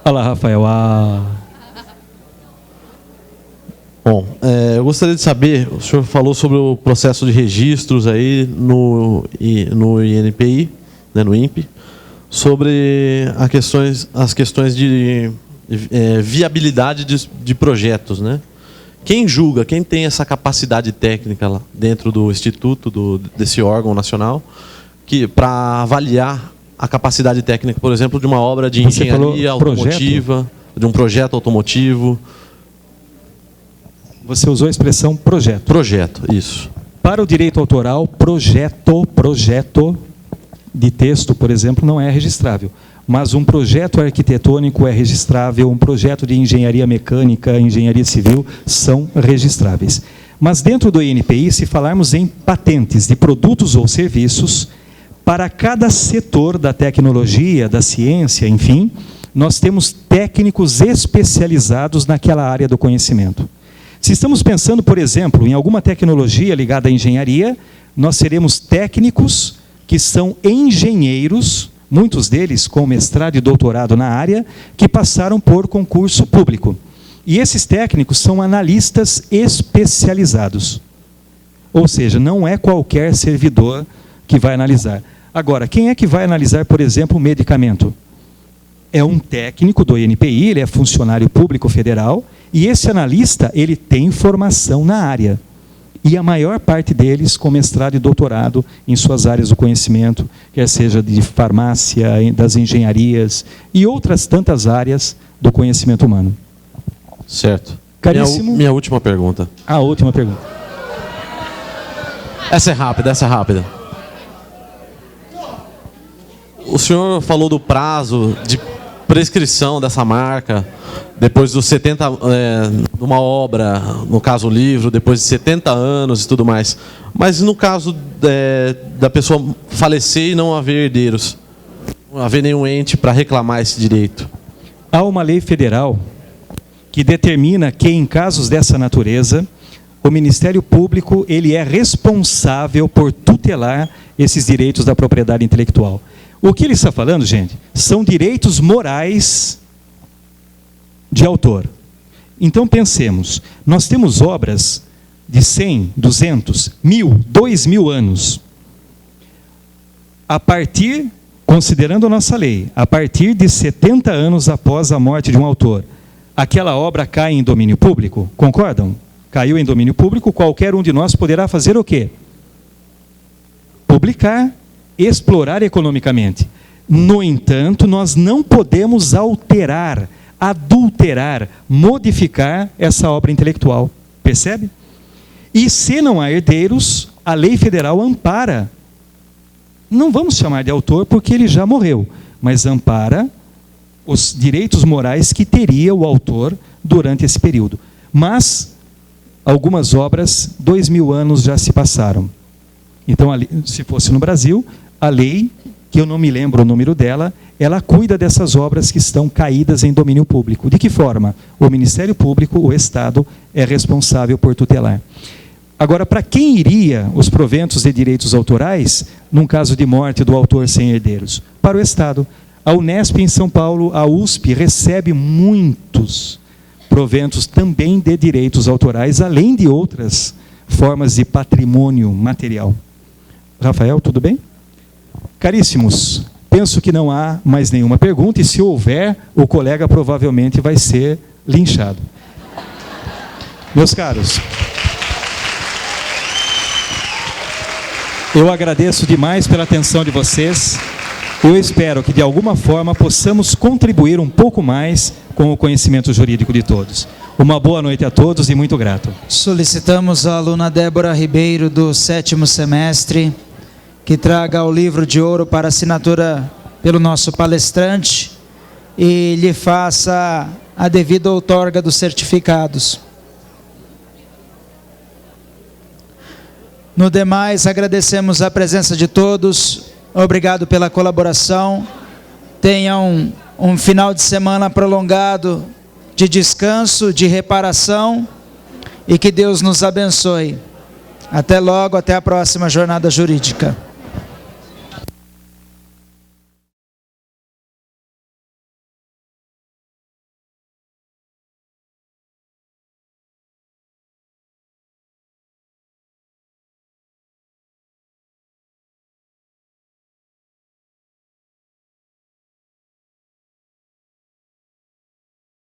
Olha lá, Rafael. Bom, eu gostaria de saber, o senhor falou sobre o processo de registros aí no INPI, né, no INPE, sobre as questões de viabilidade de projetos, né? Quem julga, quem tem essa capacidade técnica lá dentro do instituto, desse órgão nacional, para avaliar a capacidade técnica, por exemplo, de uma obra de engenharia automotiva, de um projeto automotivo? Você usou a expressão projeto. Projeto, isso. Para o direito autoral, projeto de texto, por exemplo, não é registrável. Mas um projeto arquitetônico é registrável, um projeto de engenharia mecânica, engenharia civil, são registráveis. Mas dentro do INPI, se falarmos em patentes de produtos ou serviços, para cada setor da tecnologia, da ciência, enfim, nós temos técnicos especializados naquela área do conhecimento. Se estamos pensando, por exemplo, em alguma tecnologia ligada à engenharia, nós teremos técnicos que são engenheiros, muitos deles com mestrado e doutorado na área, que passaram por concurso público. E esses técnicos são analistas especializados. Ou seja, não é qualquer servidor que vai analisar. Agora, quem é que vai analisar, por exemplo, o medicamento? É um técnico do INPI, ele é funcionário público federal, E esse analista, ele tem formação na área. E a maior parte deles com mestrado e doutorado em suas áreas do conhecimento, quer seja de farmácia, das engenharias e outras tantas áreas do conhecimento humano. Certo. Caríssimo. Minha última pergunta. A última pergunta. Essa é rápida. O senhor falou do prazo de prescrição dessa marca, depois dos 70, numa obra, no caso o livro, depois de 70 anos e tudo mais. Mas no caso da pessoa falecer e não haver herdeiros, não haver nenhum ente para reclamar esse direito? Há uma lei federal que determina que, em casos dessa natureza, o Ministério Público ele é responsável por tutelar esses direitos da propriedade intelectual. O que ele está falando, gente, são direitos morais de autor. Então pensemos, nós temos obras de 100, 200, 1000, 2000 anos. A partir, considerando a nossa lei, a partir de 70 anos após a morte de um autor, aquela obra cai em domínio público, concordam? Caiu em domínio público, qualquer um de nós poderá fazer o quê? Publicar, explorar economicamente. No entanto, nós não podemos alterar, adulterar, modificar essa obra intelectual. Percebe? E se não há herdeiros, a lei federal ampara. Não vamos chamar de autor porque ele já morreu, mas ampara os direitos morais que teria o autor durante esse período. Mas algumas obras, 2000 anos já se passaram. Então, se fosse no Brasil, a lei, que eu não me lembro o número dela, ela cuida dessas obras que estão caídas em domínio público. De que forma? O Ministério Público, o Estado, é responsável por tutelar. Agora, para quem iria os proventos de direitos autorais, num caso de morte do autor sem herdeiros? Para o Estado. A Unesp em São Paulo, a USP, recebe muitos proventos também de direitos autorais, além de outras formas de patrimônio material. Rafael, tudo bem? Caríssimos, penso que não há mais nenhuma pergunta, e se houver, o colega provavelmente vai ser linchado. Meus caros, eu agradeço demais pela atenção de vocês. Eu espero que, de alguma forma, possamos contribuir um pouco mais com o conhecimento jurídico de todos. Uma boa noite a todos e muito grato. Solicitamos a aluna Débora Ribeiro, do 7º semestre, que traga o livro de ouro para assinatura pelo nosso palestrante e lhe faça a devida outorga dos certificados. No demais, agradecemos a presença de todos. Obrigado pela colaboração. Tenham um final de semana prolongado de descanso, de reparação, e que Deus nos abençoe. Até logo, até a próxima jornada jurídica.